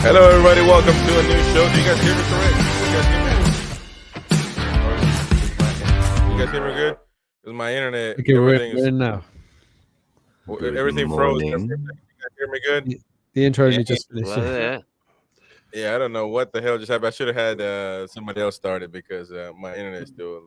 Hello, everybody. Welcome to a new show. Do you guys hear me correct? You guys hear me good? Because my internet, Okay, everything we're in now. everything froze. You guys hear me good? The intro only just finished. Yeah, I don't know what the hell just happened. I should have had somebody else started because my internet is still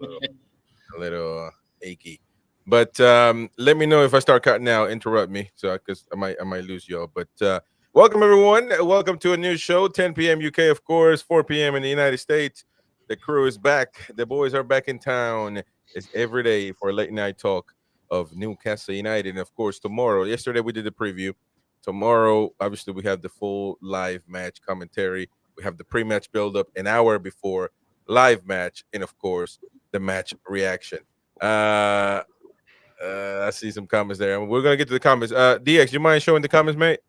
a little achy. But let me know if I start cutting out. Interrupt me, so because I might lose y'all. But welcome everyone. Welcome to a new show. 10 p.m. UK, of course. 4 p.m. in the United States. The crew is back. The boys are back in town. It's every day for a late night talk of Newcastle United, and of course tomorrow. Yesterday we did the preview. Tomorrow, obviously, we have the full live match commentary. We have the pre-match build-up an hour before live match, and of course the match reaction. I see some comments there. We're gonna get to the comments. DX, you mind showing the comments, mate?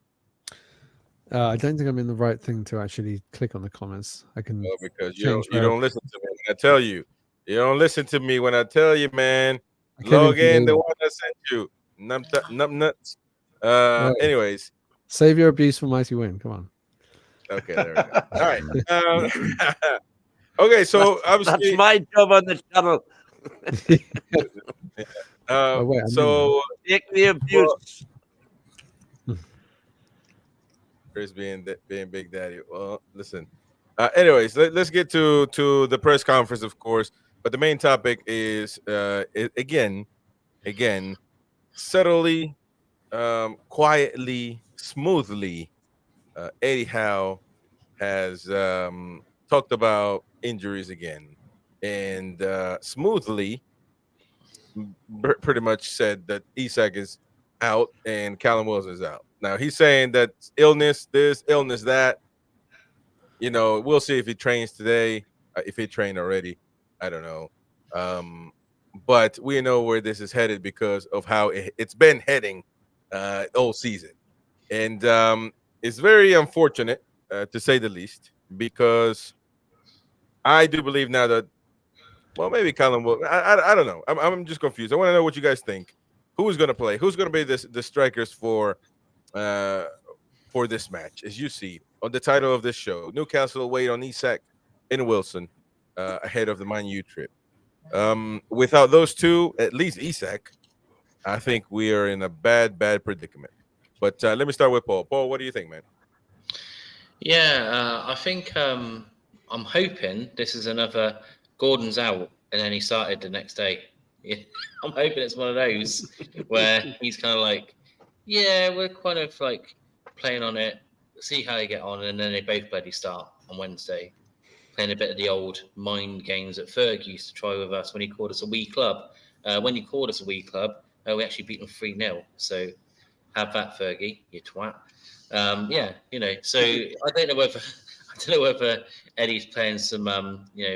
I don't think I'm in the right thing to actually click on the comments. I can because you don't listen to me when I tell you. You don't listen to me when I tell you, man. Log in the one that sent you. Nuts. Anyways. Save your abuse for mighty win. Come on. Okay, there we go. All right. Okay, so obviously that's my job on the channel. So take the abuse. Chris being Big Daddy. Well, listen. Anyways, let's get to the press conference, of course. But the main topic is again, subtly, quietly, smoothly. Eddie Howe has talked about injuries again, and smoothly, pretty much said that Isak is out and Callum Wilson is out. Now he's saying that illness, this, illness, that. You know, we'll see if he trains today. If he trained already, I don't know. But we know where this is headed because of how it's been heading all season, and it's very unfortunate to say the least, because I do believe now that, well, maybe Callum will. I don't know. I'm just confused. I want to know what you guys think. Who's going to play? Who's going to be the strikers for this match? As you see on the title of this show, Newcastle wait on Isak and Wilson ahead of the Man Utd trip. Without those two, at least Isak, I think we are in a bad predicament. But let me start with Paul. Paul, what do you think, man? Yeah, I think I'm hoping this is another Gordon's out and then he started the next day. Yeah, I'm hoping it's one of those where he's kind of like, yeah, we're kind of like playing on it, see how they get on, and then they both bloody start on Wednesday, playing a bit of the old mind games that Ferg used to try with us when he called us a wee club. When he called us a wee club, we actually beat them 3-0. So have that, Fergie, you twat. Yeah, you know. So I don't know whether Eddie's playing some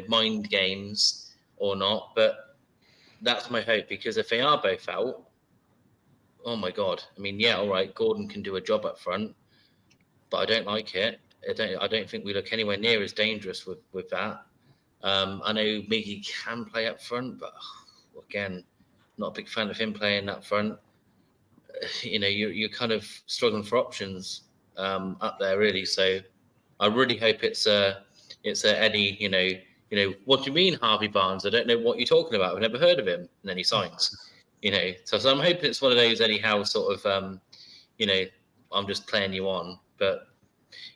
mind games or not, but that's my hope, because if they are both out, oh my God! I mean, yeah, all right, Gordon can do a job up front, but I don't like it. I don't think we look anywhere near as dangerous with that. I know Miggy can play up front, but again, not a big fan of him playing up front. You know, you're kind of struggling for options up there, really. So I really hope it's a Eddie. You know, what do you mean, Harvey Barnes? I don't know what you're talking about. I've never heard of him. And then he signs. You know, so I'm hoping it's one of those Eddie Howe sort of, you know, I'm just playing you on. But,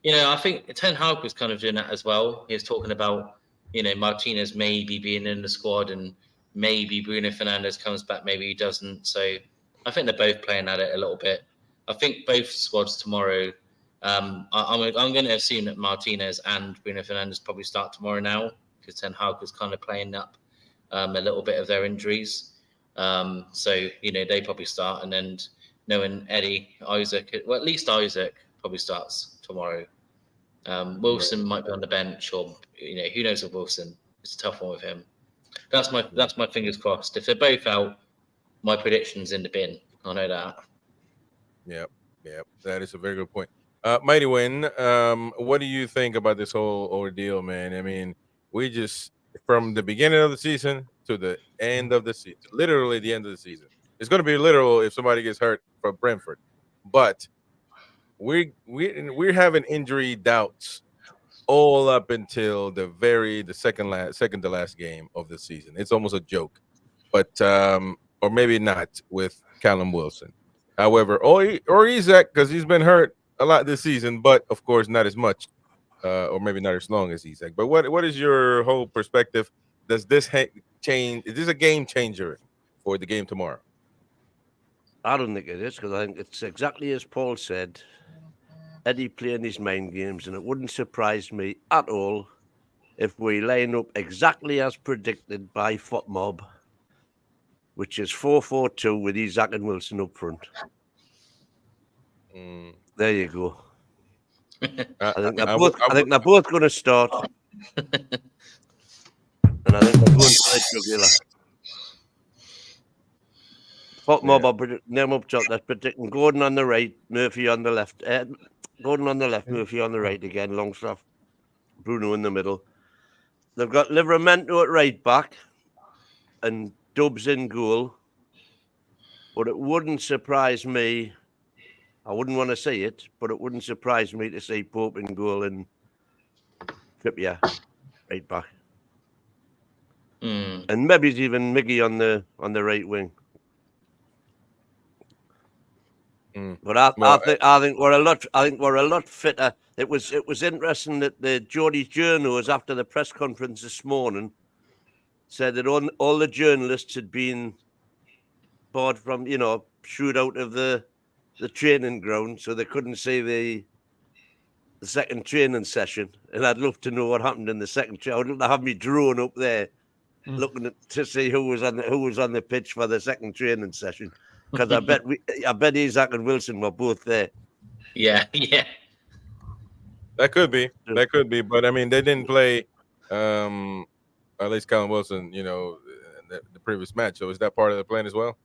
you know, I think Ten Hag was kind of doing that as well. He was talking about, you know, Martinez maybe being in the squad and maybe Bruno Fernandes comes back, maybe he doesn't. So I think they're both playing at it a little bit. I think both squads tomorrow, I'm going to assume that Martinez and Bruno Fernandes probably start tomorrow now, because Ten Hag was kind of playing up a little bit of their injuries. So, you know, they probably start, and then knowing Eddie, Isak, well, at least Isak probably starts tomorrow. Wilson might be on the bench, or, you know, who knows with Wilson. It's a tough one with him. That's my fingers crossed. If they're both out, my prediction's in the bin. I know that. Yeah, that is a very good point. Mighty Win, what do you think about this whole ordeal, man? I mean, we just, from the beginning of the season to the end of the season, literally the end of the season. It's going to be literal if somebody gets hurt from Brentford. But we're having injury doubts all up until the second to last game of the season. It's almost a joke, but or maybe not with Callum Wilson. However, or Isak, because he's been hurt a lot this season, but of course not as much, or maybe not as long as Isak. But what is your whole perspective? Does this change? Is this a game changer for the game tomorrow? I don't think it is, because I think it's exactly as Paul said. Eddie playing his mind games, and it wouldn't surprise me at all if we line up exactly as predicted by FotMob, which is 4-4-2 with Isak and Wilson up front. There you go. I think they're both going to start, and I think they're going for the jugular. FotMob are predicting them up top. They're predicting Gordon on the right, Murphy on the left. Gordon on the left, Murphy on the right again. Longstaff, Bruno in the middle. They've got Livramento at right back and Dubs in goal. But it wouldn't surprise me. I wouldn't want to see it, but it wouldn't surprise me to see Pope in goal and Trippier right back. And maybe even Miggy on the right wing. But I think we're a lot fitter. It was interesting that the Geordie journos after the press conference this morning said that all the journalists had been barred from, shooed out of the training ground, so they couldn't see the second training session. And I'd love to know what happened in the second training. I would love to have me drone up there looking to see who was on the pitch for the second training session. Because I bet Isak and Wilson were both there. Yeah. That could be. But I mean, they didn't play. At least Callum Wilson, the previous match. So is that part of the plan as well?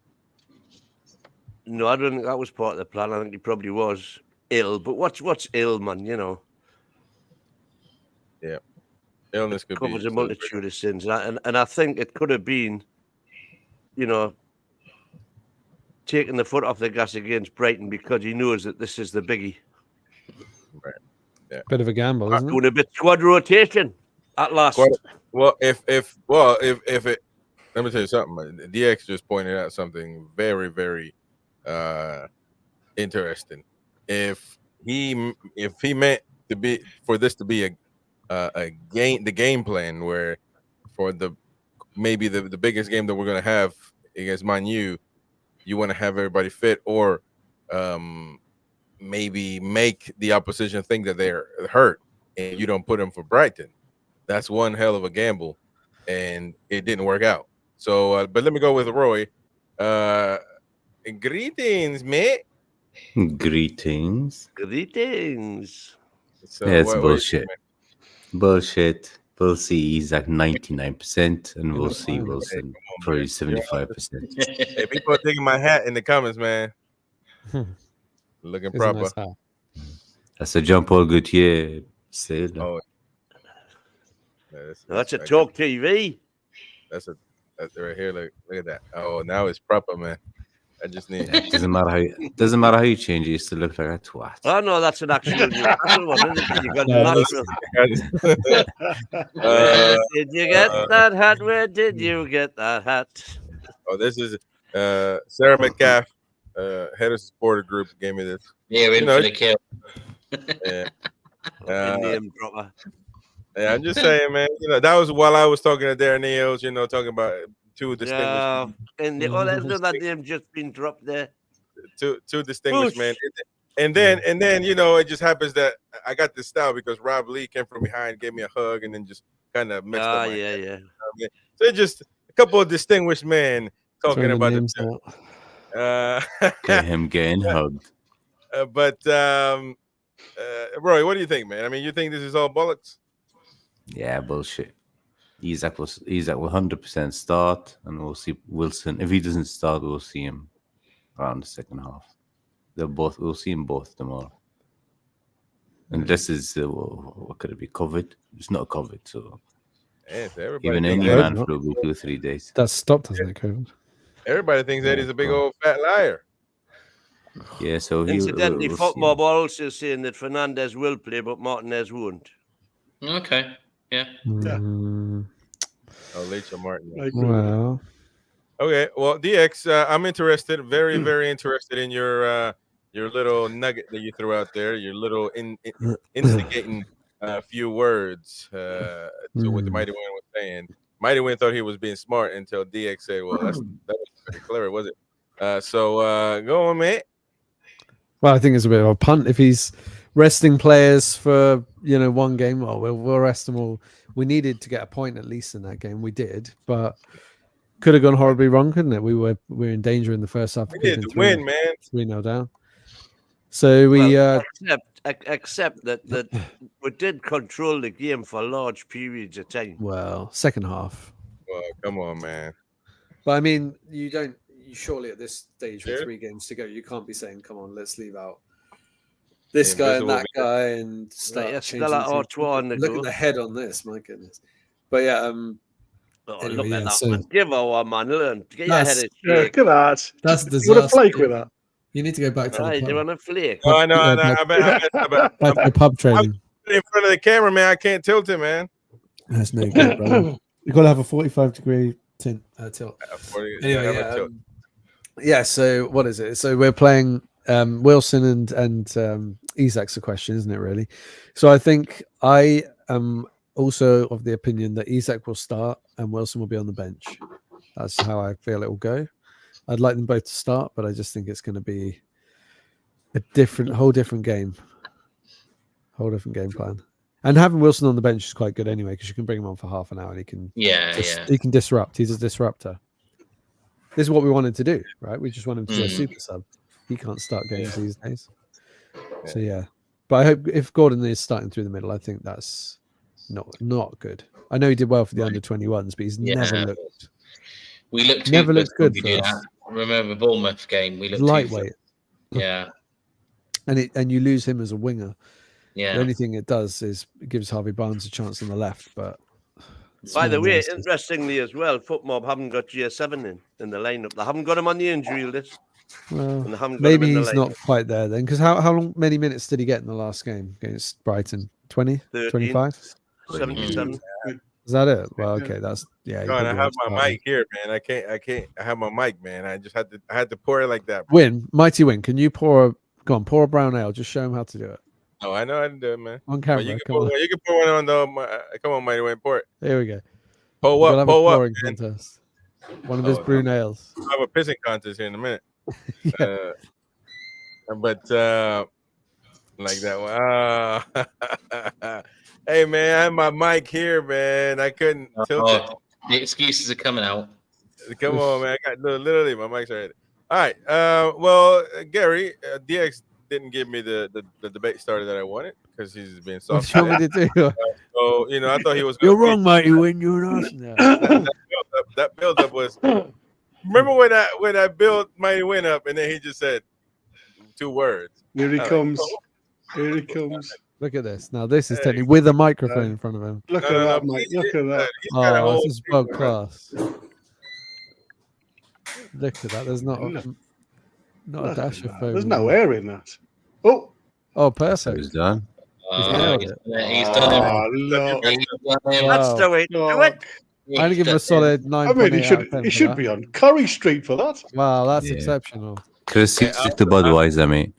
No, I don't think that was part of the plan. I think he probably was ill. But what's ill, man? Yeah. Illness could covers be a multitude of sins, and I think it could have been, taking the foot off the gas against Brighton because he knows that this is the biggie. Right. Yeah. Bit of a gamble, isn't it? Doing a bit squad rotation at last. Well, if it, let me tell you something. DX just pointed out something very, very interesting. If he meant to be for this to be a game plan where for maybe the biggest game that we're gonna have against Man Utd, you want to have everybody fit, or maybe make the opposition think that they're hurt and you don't put them for Brighton. That's one hell of a gamble, and it didn't work out. So, but let me go with Roy. Greetings, mate. Greetings. So yeah, it's bullshit. Bullshit. We'll see Isak 99%, and we'll see Wilson probably 75%. Hey, people are taking my hat in the comments, man. Looking proper. That's a Jean-Paul Gaultier said. Oh, that's a Talk TV. That's right here. Look at that. Oh, now it's proper, man. I just need. Yeah, doesn't matter how you change it. You still look like a twat. Oh no, that's an actual Newcastle one, isn't it? You got the Where did you get that hat? Where did you get that hat? Oh, this is Sarah Metcalf, head of supporter group, gave me this. Yeah, we're in for the kill. Yeah, I'm just saying, man. That was while I was talking to Darren Neals. Talking about two distinguished. Yeah, and that name just been dropped there. Two distinguished men, and then it just happens that I got this style because Rob Lee came from behind, gave me a hug, and then just kind of messed up my head. Yeah. So it's just a couple of distinguished men talking about Get him getting hugged. But Roy, what do you think, man? I mean, you think this is all bollocks? Yeah, bullshit. Isak will 100% start, and we'll see Wilson. If he doesn't start, we'll see him around the second half. We'll see them both tomorrow. And this is what could it be? COVID? It's not COVID, so even any man for 2 or 3 days. That's stopped, hasn't it, COVID? Everybody thinks Eddie's a big old fat liar. Yeah, so Incidentally, we'll see football him. are also saying that Fernandez will play, but Martinez won't. Okay. Yeah. Mm, Oh, Leitch Martin. I agree with that. well, Okay, well, DX, I'm interested, very, very interested in your little nugget that you threw out there, your little instigating few words to what the Mighty Win was saying. Mighty Win thought he was being smart until DX said, "Well, that was pretty clever, was it?" So go on, mate. well, I think it's a bit of a punt if he's resting players for one game. Well, we'll rest them all. We needed to get a point at least in that game. We did, but could have gone horribly wrong, couldn't it? We were in danger in the first half. We needed to win, man. 3-0 down. So we Except that we did control the game for large periods of time. second half. Well, come on, man. But I mean, you surely at this stage with Yeah. 3 games to go, you can't be saying, "Come on, let's leave out this The guy and invisible that guy and start Like changing Stella things." Artois on the Look go. at the head on this, my goodness. But yeah, Oh, anyway, look yeah, at that, so- man. Give her one, man. Learn. Get your That's- head Yeah, straight. look at that. That's You want to flake disaster. with that? you need to go back to Right, the you're pub. on a flake. No, I know. Yeah, I'm Back to pub training. in front of the camera, man. I can't tilt it, man. That's no good, brother. You've got to have a 45-degree tilt. Anyway, yeah. So what is it? So we're playing Wilson and Isak's a question, isn't it? Really. So I think I am also of the opinion that Isak will start and Wilson will be on the bench. That's how I feel it will go. I'd like them both to start, but I just think it's going to be a whole different game plan. And having Wilson on the bench is quite good anyway, because you can bring him on for half an hour and he can he can disrupt. He's a disruptor. This is what we wanted to do, right? We just want him to be a super sub. He can't start games these days. So yeah. But I hope if Gordon is starting through the middle, I think that's not good. I know he did well for the under-21s, but he's never looked. We looked too Never looked good when for we did us. that. Remember Bournemouth game? We looked Lightweight. Yeah. And you lose him as a winger. Yeah. The only thing it does is it gives Harvey Barnes a chance on the left. But By the way, it's- interestingly as well, Footmob haven't got J7 in the lineup. They haven't got him on the injury list. well, And they haven't got maybe him in the he's not lineup. quite there then. Because how many minutes did he get in the last game against Brighton? 20? 13. 25? 77. Is that it? Well, okay, that's he God, I probably have won't my start. mic here, man. I can't. I have my mic, man. I had to pour it like that. Mighty Win. Can you pour a brown ale? Just show him how to do it Oh, I know how to do it, man. on But camera. you Come on. you can pour one on though. Come on, Mighty Win, pour it. Here we go. Pull We'll up, have a pull up. pouring Man. contest. One of his Oh, brew ales. I have a pissing contest here in a minute. Yeah. But like that one. Hey man, I have my mic here, man. I couldn't tilt it. Oh, the excuses are coming out. Come on, man. I got literally my mic's right. All right. Well, Gary, DX didn't give me the debate starter that I wanted because he's been What soft. do you want me to do? So I thought he was. You're gonna wrong, Mighty Win. You're an arse. No. That build up was. Remember when I built Mighty Win up and then he just said 2 words. Here he All right. comes. Here he comes. Look at this. Now this is technically with a microphone in front of him. Look at that, mate. Look at that. He's got a Oh, whole this is world class. Look at that. There's not a dash of foam. There's no air in that. Oh, Oh, So perfect. it's done. nailed He's it. he's done oh, look. it. He's done it. Wow. That's the way to do it. I only give him a He's solid 9. I mean, he should be on Curry Street for that. Wow, that's Yeah. exceptional. Chris, Yeah, you stick to Budweiser, mate.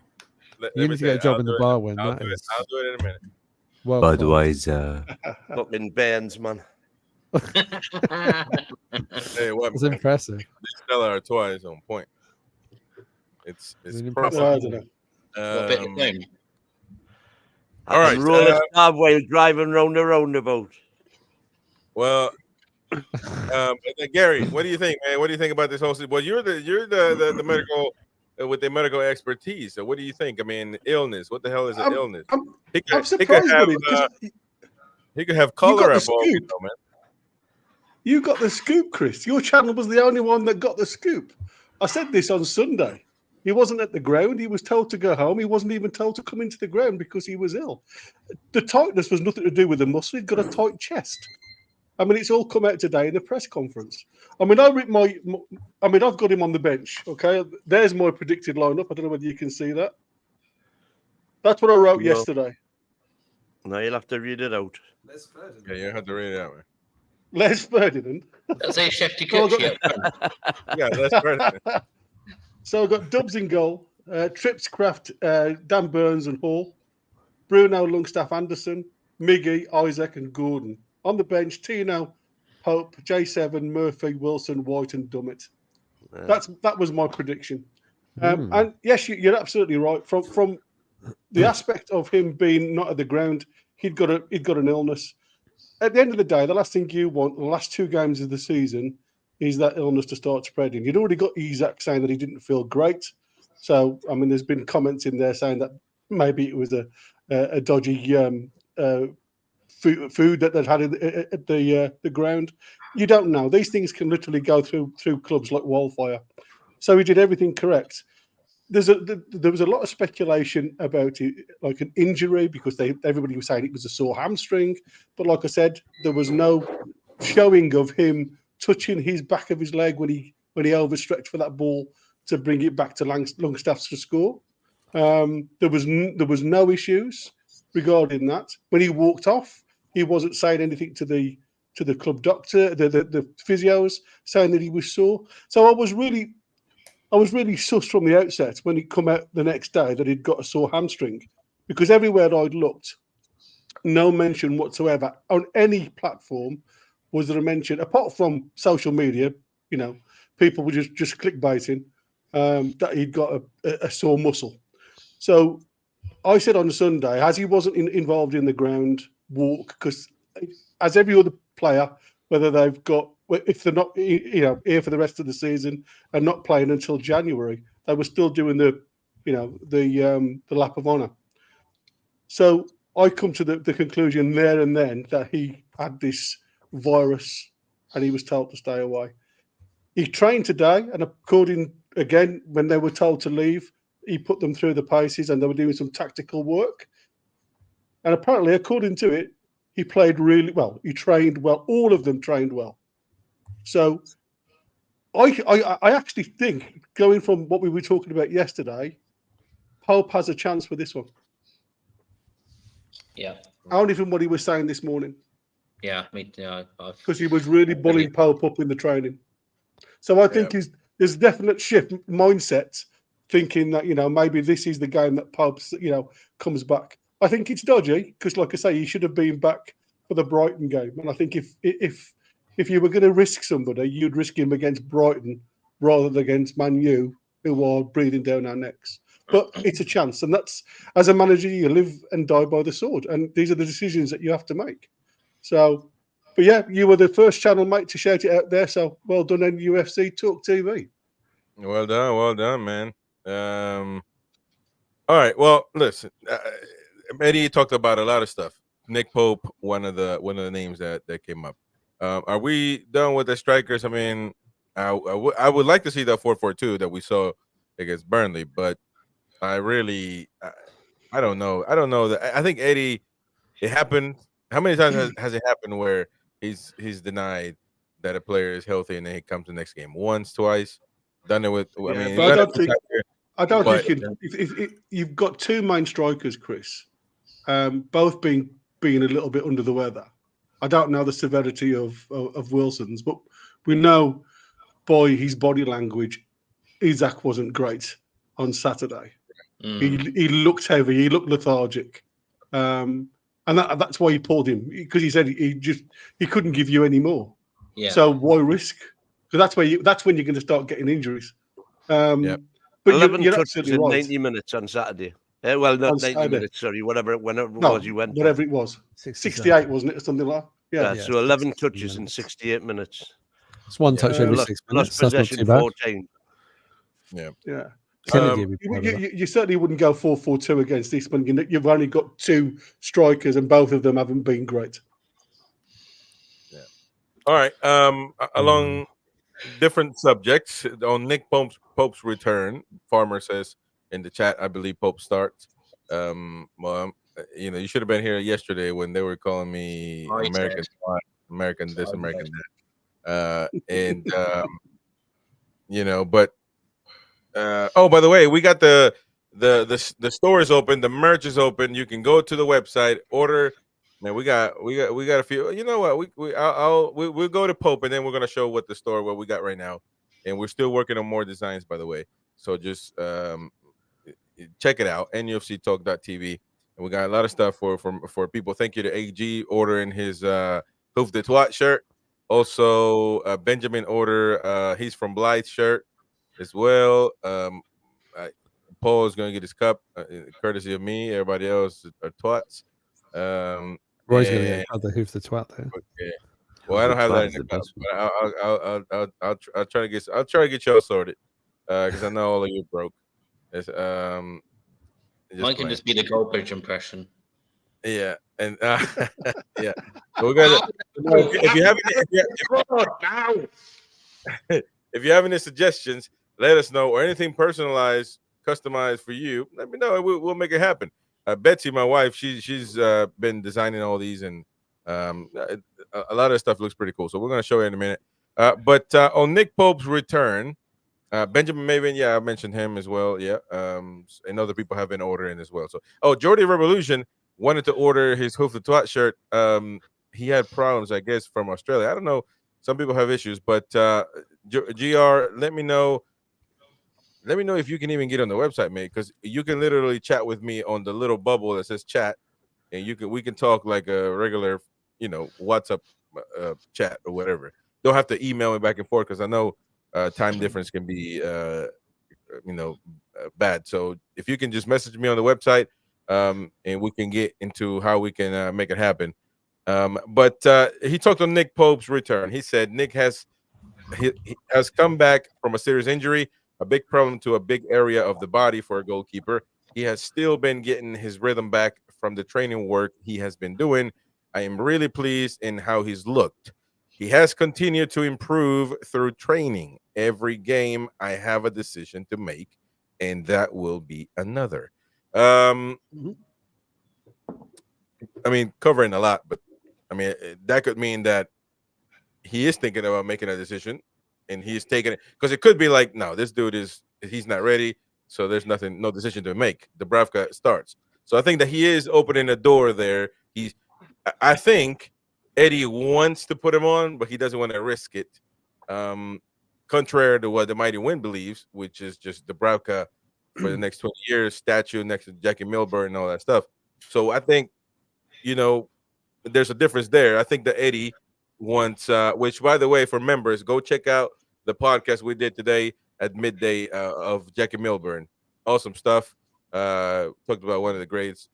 You need to get a job in the bar win. I'll That do it. is I'll do it in a minute. world class. Budweiser. Fucking bands, man. Hey, what? It's Man? impressive. This Stella Artois is on point. It's Really proper. I don't know. Got a bit of foam. All I right, can roll a stab while driving round the roundabout. Well, Gary, what do you think, man? What do you think about this whole? Well, you're the medical with the medical expertise. So, what do you think? I mean, illness. What the hell is an illness? I'm He could surprised have with it. he could have You got cholera the for all we scoop. know, man. You got the scoop, Chris. Your channel was the only one that got the scoop. I said this on Sunday. He wasn't at the ground. He was told to go home. He wasn't even told to come into the ground because he was ill. The tightness was nothing to do with the muscle. He'd got a tight chest. I mean, it's all come out today in the press conference. I mean, I've got him on the bench. Okay, there's my predicted lineup. I don't know whether you can see that. That's what I wrote yesterday. No, you'll have to read it out. Yeah, you have to read it out, man. Les Ferdinand. Let's say Shefty Kutchi up front. Yeah, that's right. So I've got Dubs in goal, Trips, Kraft, Dan Burns and Hall, Bruno, Longstaff, Anderson, Miggy, Isaac and Gordon. On the bench, Tino, Pope, J7, Murphy, Wilson, White and Dummett. That was my prediction. And yes, you're absolutely right. From the aspect of him being not at the ground, he'd got an illness. At the end of the day, the last thing you want, the last 2 games of the season, is that illness to start spreading. You'd already got Isak saying that he didn't feel great. So, I mean, there's been comments in there saying that maybe it was a dodgy food that they'd had at the ground. You don't know. These things can literally go through clubs like wildfire. So he did everything correct. There was a lot of speculation about it, like an injury, because everybody was saying it was a sore hamstring. But like I said, there was no showing of him touching his back of his leg when he overstretched for that ball to bring it back to Longstaff to score. There was no issues regarding that. When he walked off, he wasn't saying anything to the club doctor, the physios, saying that he was sore. So I was really sus from the outset when he come out the next day that he'd got a sore hamstring, because everywhere I'd looked, no mention whatsoever on any platform was there a mention, apart from social media. You know, people were just clickbaiting that he'd got a sore muscle. So I said on Sunday, as he wasn't involved in the ground walk, because as every other player, whether if they're not, here for the rest of the season and not playing until January, they were still doing the lap of honour. So I come to the conclusion there and then that he had this virus and he was told to stay away. He trained today, and according, again, when they were told to leave, he put them through the paces and they were doing some tactical work. And apparently, according to it, he played really well. He trained well. All of them trained well. So I actually think, going from what we were talking about yesterday, Pope has a chance for this one. Yeah. Only from what he was saying this morning. Yeah, because he was really bullying Pope up in the training. So I think there's a definite shift mindset, thinking that, maybe this is the game that Pope, comes back. I think it's dodgy because, like I say, he should have been back for the Brighton game. And I think if you were going to risk somebody, you'd risk him against Brighton rather than against Man U, who are breathing down our necks. But it's a chance. And that's, as a manager, you live and die by the sword. And these are the decisions that you have to make. So, but yeah, you were the first channel, mate, to shout it out there. So well done, NUFC Talk TV. Well done, man. All right. Well, listen, Eddie talked about a lot of stuff. Nick Pope, one of the names that came up. Are we done with the strikers? I mean, I would like to see the 4-4-2 that we saw against Burnley, but I don't know. I think Eddie, it happened. How many times has it happened where he's denied that a player is healthy and then he comes the next game? Once, twice. Done it with. I don't think if you've got 2 main strikers, Chris, both being a little bit under the weather. I don't know the severity of Wilson's, but we know by his body language, Isak wasn't great on Saturday. He looked heavy. He looked lethargic. And that's why he pulled him, because he said he couldn't give you any more. Yeah. So why risk? Because that's when you're going to start getting injuries. But 11 you're touches absolutely in right. 90 minutes on Saturday. Well, not 90 minutes. Sorry, whenever it was you went. Whatever it was, 68, wasn't it, or something like that? Yeah. So 11 touches in 68 minutes. It's one touch every 6 minutes. That's not too bad. 14. Yeah. You certainly wouldn't go 4-4-2 against this when you've only got 2 strikers and both of them haven't been great. Yeah. All right. Along different subjects, on Nick Pope's return, Farmer says in the chat, I believe Pope starts. Well, you should have been here yesterday when they were calling me American American this, American that, and but oh, by the way, we got the store is open, the merch is open. You can go to the website, order. Man, we got a few. You know what? We'll go to Pope, and then we're gonna show what we got right now, and we're still working on more designs, by the way. So just check it out, NUFCtalk.tv, and we got a lot of stuff for people. Thank you to AG ordering his Hoof de Twat shirt. Also, Benjamin order he's from Blythe shirt as well. Paul is going to get his cup, courtesy of me. Everybody else are twats. Roy's going to get the Hoof the Twat there. Okay. Well, I don't have that in the cup, but I'll try to get y'all sorted because I know all of you broke. It's, Mine can just be the Goldbridge impression. Yeah, and yeah, so we got. If you have any suggestions, let us know, or anything personalized, customized for you. Let me know. We'll make it happen. Betsy, my wife, she's been designing all these, and a lot of stuff looks pretty cool. So we're gonna show you in a minute. But on Nick Pope's return, Benjamin Maven, yeah, I mentioned him as well. Yeah, and other people have been ordering as well. So, Jordy Revolution wanted to order his Hoof the Twat shirt. He had problems, I guess, from Australia. I don't know. Some people have issues, but GR, let me know. Let me know if you can even get on the website, mate, because you can literally chat with me on the little bubble that says chat, and we can talk like a regular, WhatsApp chat or whatever. Don't have to email me back and forth because I know time difference can be, bad. So if you can just message me on the website, and we can get into how we can make it happen. But he talked on Nick Pope's return. He said Nick has come back from a serious injury, a big problem to a big area of the body for a goalkeeper. He has still been getting his rhythm back from the training work he has been doing. I am really pleased in how he's looked. He has continued to improve through training. Every game I have a decision to make, and that will be another. I mean, covering a lot, but I mean, that could mean that he is thinking about making a decision, and he's taking it because it could be like, no, this dude he's not ready, so there's no decision to make. Dubravka starts, so I think that he is opening a door there. I think Eddie wants to put him on, but he doesn't want to risk it. Contrary to what the Mighty Wind believes, which is just Dubravka for the next 20 years, statue next to Jackie Milburn and all that stuff. So I think, there's a difference there. I think that Eddie wants, which, by the way, for members, go check out the podcast we did today at midday of Jackie Milburn. Awesome stuff. Talked about one of the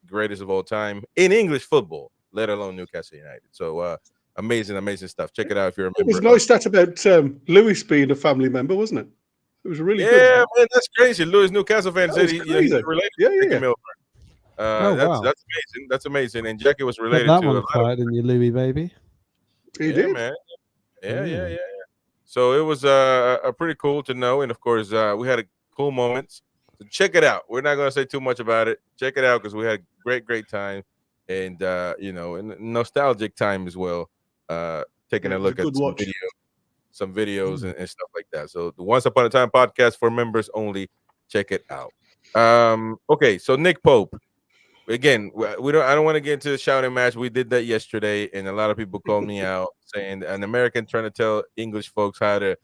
greatest of all time in English football, let alone Newcastle United. So amazing stuff. Check it out if you're a member. It was a nice stat about Lewis being a family member, wasn't it? It was really good. Yeah, man, that's crazy. Lewis Newcastle fan said he's related to Jackie Milburn. That's amazing. That's amazing. And Jackie was related that to one quiet in your Louis baby. He did, man. Yeah. So it was a pretty cool to know, and of course we had cool moments. So check it out. We're not going to say too much about it. Check it out because we had a great time, and and nostalgic time as well. Taking a look at some videos and stuff like that. So the Once Upon a Time podcast for members only. Check it out. Okay, so Nick Pope. Again, I don't want to get into the shouting match. We did that yesterday, and a lot of people called me out saying an American trying to tell English folks how to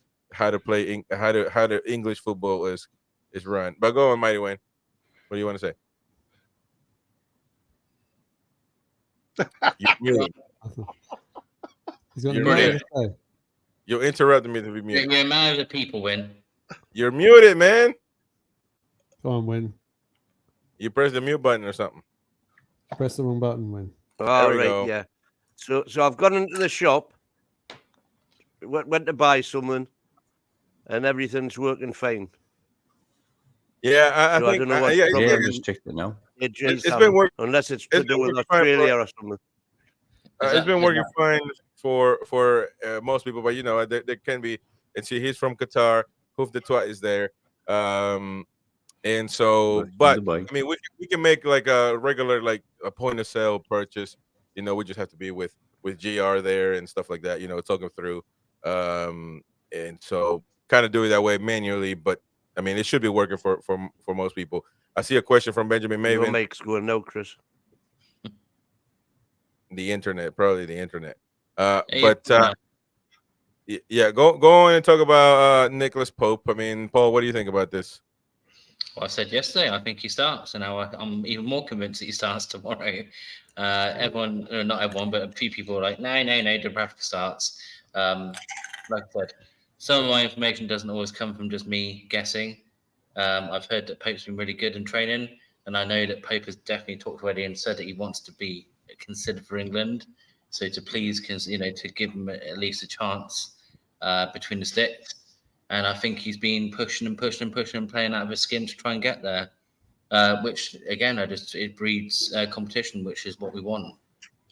play how to English football is run. But go on, Mighty Wayne. What do you want to say? You're interrupting me to be muted. You're a man of the people, Win. You're muted, man. Go on, Win. You press the mute button or something. Press the wrong button, Win. All right, yeah. So I've gone into the shop, went to buy something, and everything's working fine. Yeah, I think. I don't know what just checked it now. It's been working, unless it's to do with Australia or something. It's been working fine for most people, but there can be. And see, he's from Qatar. Hoof de Twat is there. And so, but I mean, we can make like a regular, like a point of sale purchase. We just have to be with with GR there and stuff like that. You know, talking through, and so kind of do it that way manually. But I mean, it should be working for most people. I see a question from Benjamin Your Maven. mic's going no, Chris. The internet, probably the internet. Yeah. Yeah, go on and talk about Nicholas Pope. I mean, Paul, what do you think about this? Well, I said yesterday, I think he starts, and now I'm even more convinced that he starts tomorrow. Everyone, not everyone, but a few people are like, no, Dubravka starts. Like I said, some of my information doesn't always come from just me guessing. I've heard that Pope's been really good in training, and I know that Pope has definitely talked already and said that he wants to be considered for England. So to please, to give him at least a chance between the sticks. And I think he's been pushing and playing out of his skin to try and get there. Which again, it breeds competition, which is what we want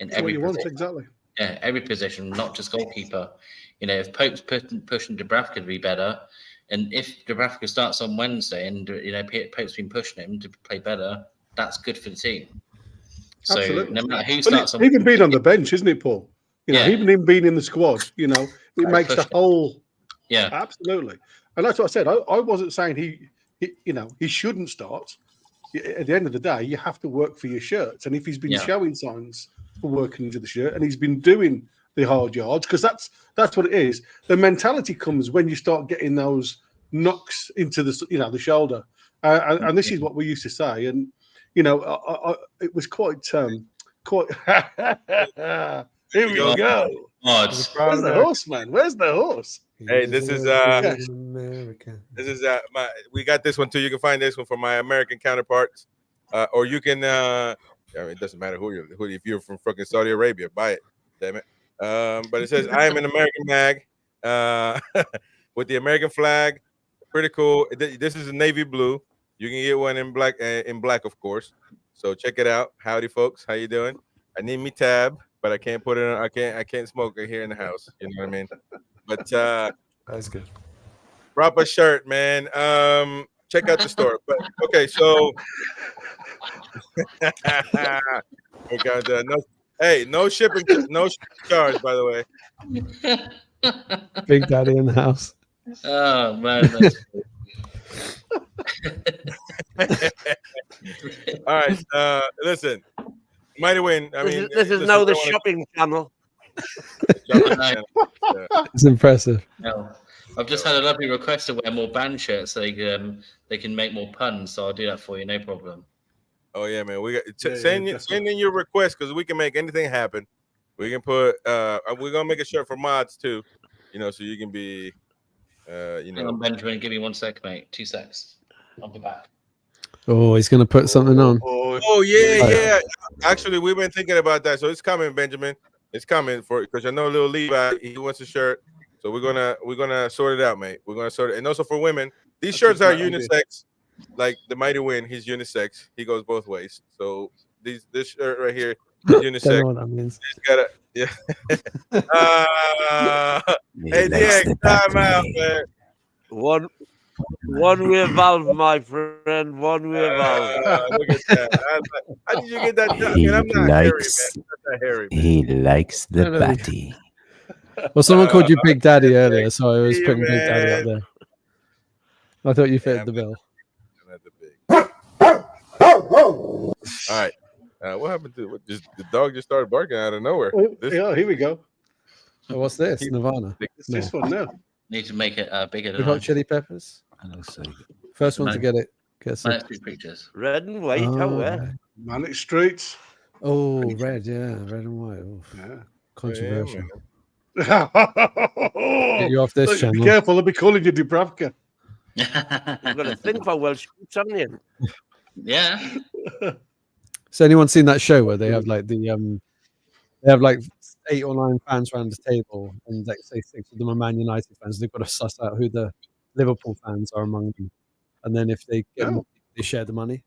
in every position. Exactly. Yeah, every position, not just goalkeeper. You know, if Pope's pushing Dubravka to be better, and if Dubravka starts on Wednesday, and Pope's been pushing him to play better, that's good for the team. So Absolutely. no matter who starts on, even being on the bench, isn't it, Paul? Even him being in the squad, it makes the whole. Yeah, absolutely. And that's what I said. I wasn't saying he shouldn't start. At the end of the day, you have to work for your shirts. And if he's been showing signs for working into the shirt, and he's been doing the hard yards, because that's what it is. The mentality comes when you start getting those knocks into the shoulder, and this is what we used to say. And it was quite. Here we go. Where's the horse, man? Where's the horse? Hey, this is we got this one too. You can find this one from my American counterparts, or you can. It doesn't matter who if you're from fucking Saudi Arabia, buy it. Damn it. But it says I am an American mag, with the American flag. Pretty cool. This is a navy blue. You can get one in black, of course. So check it out. Howdy, folks. How you doing? I need me tab, but I can't put it on. I can't smoke it here in the house. You know what I mean? But that's good. Proper shirt, man. Check out the store. But okay, so we got no shipping charge, by the way. Big Daddy in the house. Oh man. All right, listen. Mighty win. I mean, this is now the shopping channel. It's impressive. No, I've just had a lovely request to wear more band shirts so they can make more puns. So I'll do that for you, no problem. Oh yeah, man. We got send in your request because we can make anything happen. We can put. We're gonna make a shirt for mods too. So you can be. Hang on, Benjamin. Give me 1 sec, mate. 2 secs. I'll be back. Oh, he's gonna put something on. Oh yeah. Actually, we've been thinking about that, so it's coming, Benjamin. It's coming because I know little Levi, he wants a shirt, so we're gonna sort it out, mate. We're gonna sort it, and also for women, these shirts are unisex. Like the Mighty Win, he's unisex. He goes both ways. So this shirt right here is unisex. Don't know what that means. Hey, DX, time out, man. One way valve, my friend. One way valve. Look at that. How did you get that done? I mean, I'm not hairy, man. I'm not hairy, man. He likes the batty. Well, someone called you Big Daddy earlier, so I was putting Big Daddy up there. I thought you fit the bill. All right. What happened to the dog? Just started barking out of nowhere. Here we go. Oh, what's this? Nirvana. It's this one now. Need to make it bigger. We've got Chili Peppers. First one to get it. Manic Street Preachers. Red and white. Where? Manic Streets. Oh, red. Yeah, red and white. Oof. Yeah. Controversial. Get you off this channel. Be careful. I'll be calling you Dubravka. You've got to think for Welsh, haven't you? Yeah. So anyone seen that show where they have like they have like 8 or 9 fans around the table, and like say 6 of them are Man United fans. They've got to suss out who the Liverpool fans are among them, and then if they get more, they share the money.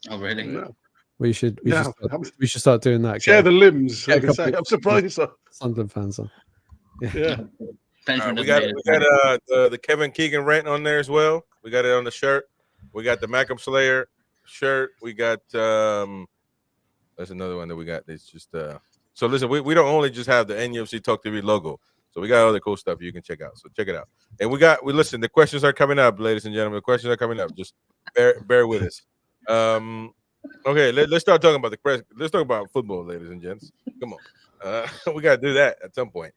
Oh really? No. We should start doing that. Share the limbs. Like I say. I'm surprised. Sunderland fans on. Yeah. We got the Kevin Keegan rant on there as well. We got it on the shirt. We got the Macam Slayer shirt. We got there's another one that we got. It's just So listen, we don't only just have the NUFC Talk TV logo. So we got other cool stuff you can check out. So check it out. And we listen. The questions are coming up, ladies and gentlemen. The questions are coming up. Just bear with us. Okay, let's start talking about the press. Let's talk about football, ladies and gents. Come on, we gotta do that at some point.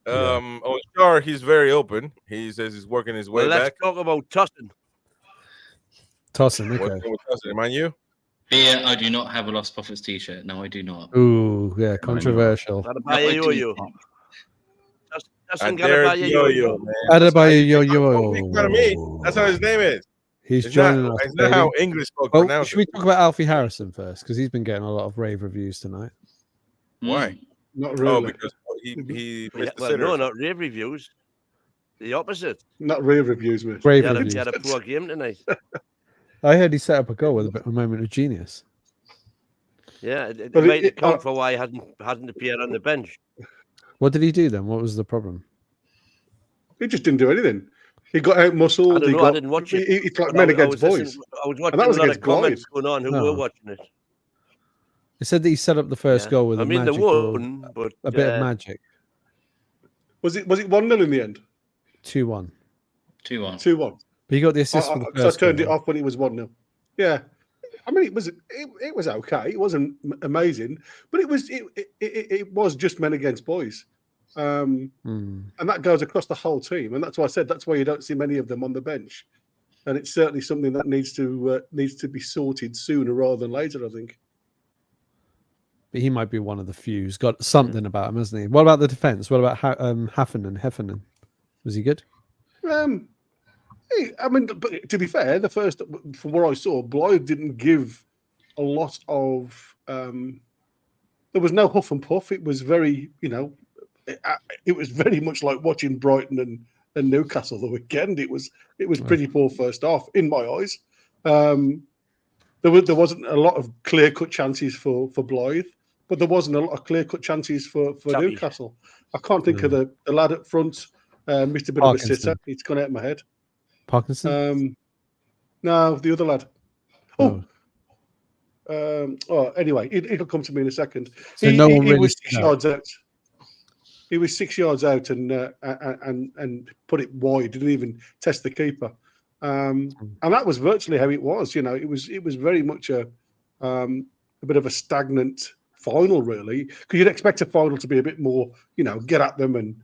Oshar, he's very open. He says he's working his way back. Let's talk about Tustin. Tustin, okay. What's with Tustin? Am I you? Here, I do not have a Lost Profits t-shirt. No, I do not. Ooh, yeah, controversial. Adebayo Yo-yo, man. Adebayo Yo-yo. Make fun of me. That's how his name is. He's It's joining not, us. it's not how English folk Oh, pronounce should we talk about Alfie Harrison first? Because he's been getting a lot of rave reviews tonight. Why? Not Oh, really. because he missed the Well, sitter. no, not rave reviews. The opposite. Not real reviews, mate. Rave He reviews. had a poor game tonight. I heard he set up a goal with a moment of genius. Yeah, it But might it- account for why he hadn't appeared on the bench. What did he do then? What was the problem? He just didn't do anything. He got out muscled. I don't know, I didn't watch it. It's like But men I against was boys. listening- I was watching that was a lot of against Blythe. comments going on who Oh. were watching it. They said that he set up the first Yeah. goal with I a mean, they magic goal, won, but a bit of magic. Was it 1-0 in the end? 2-1. 2-1. 2-1. But he got the assist for the So I first turned goal. it off when it was 1-0. Yeah. I mean, it was okay. It wasn't amazing, but it was just men against boys, and that goes across the whole team. And that's why I said that's why you don't see many of them on the bench. And it's certainly something that needs to be sorted sooner rather than later, I think. But he might be one of the few who's got something about him, hasn't he? What about the defense? What about Heffernan? Was he good? I mean, but to be fair, the first, from what I saw, Blythe didn't give a lot of. There was no huff and puff. It was very, it was very much like watching Brighton and Newcastle the weekend. It was pretty poor first half in my eyes. There wasn't a lot of clear cut chances for Blythe, but there wasn't a lot of clear cut chances for Newcastle. I can't think of the lad up front. Missed a bit of a sitter. It's gone out of my head. Parkinson? No, the other lad. Anyway, it'll come to me in a second. So he really was 6 yards out. He was 6 yards out and put it wide. Didn't even test the keeper. And that was virtually how it was. It was very much a bit of a stagnant final, really, because you'd expect a final to be a bit more, get at them and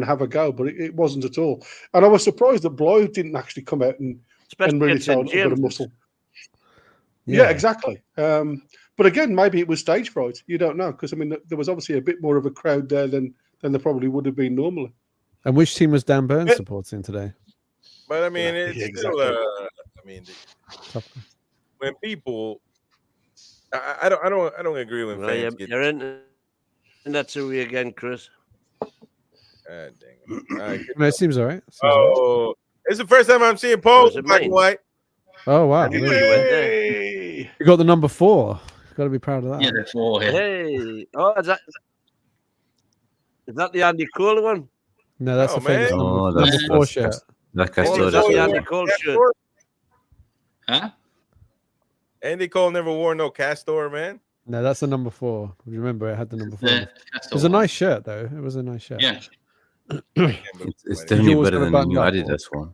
have a go, but it wasn't at all. And I was surprised that Blythe didn't actually come out and really show a bit of muscle. Yeah, exactly. But again, maybe it was stage fright. You don't know, because I mean, there was obviously a bit more of a crowd there than there probably would have been normally. And which team was Dan Burns supporting today? But I mean, it's exactly. still. When people, I don't agree when fans get. You're in that we again, Chris. God dang it. No, it seems all right. It's the first time I'm seeing Paul in black and white. Oh, wow. Hey! You got the number 4. You've got to be proud of that. Yeah, the 4 here. Hey, is that the Andy Cole one? No, that's the famous number 4 shirt. Like I Oh, saw is that the that. Andy Cole shirt? Huh? Andy Cole never wore no Castor, man. No, that's the number 4. Remember, it had the number 4. The It was a nice shirt, though. It was a nice shirt. Yeah. It's definitely always better got a than the button new up, Adidas one.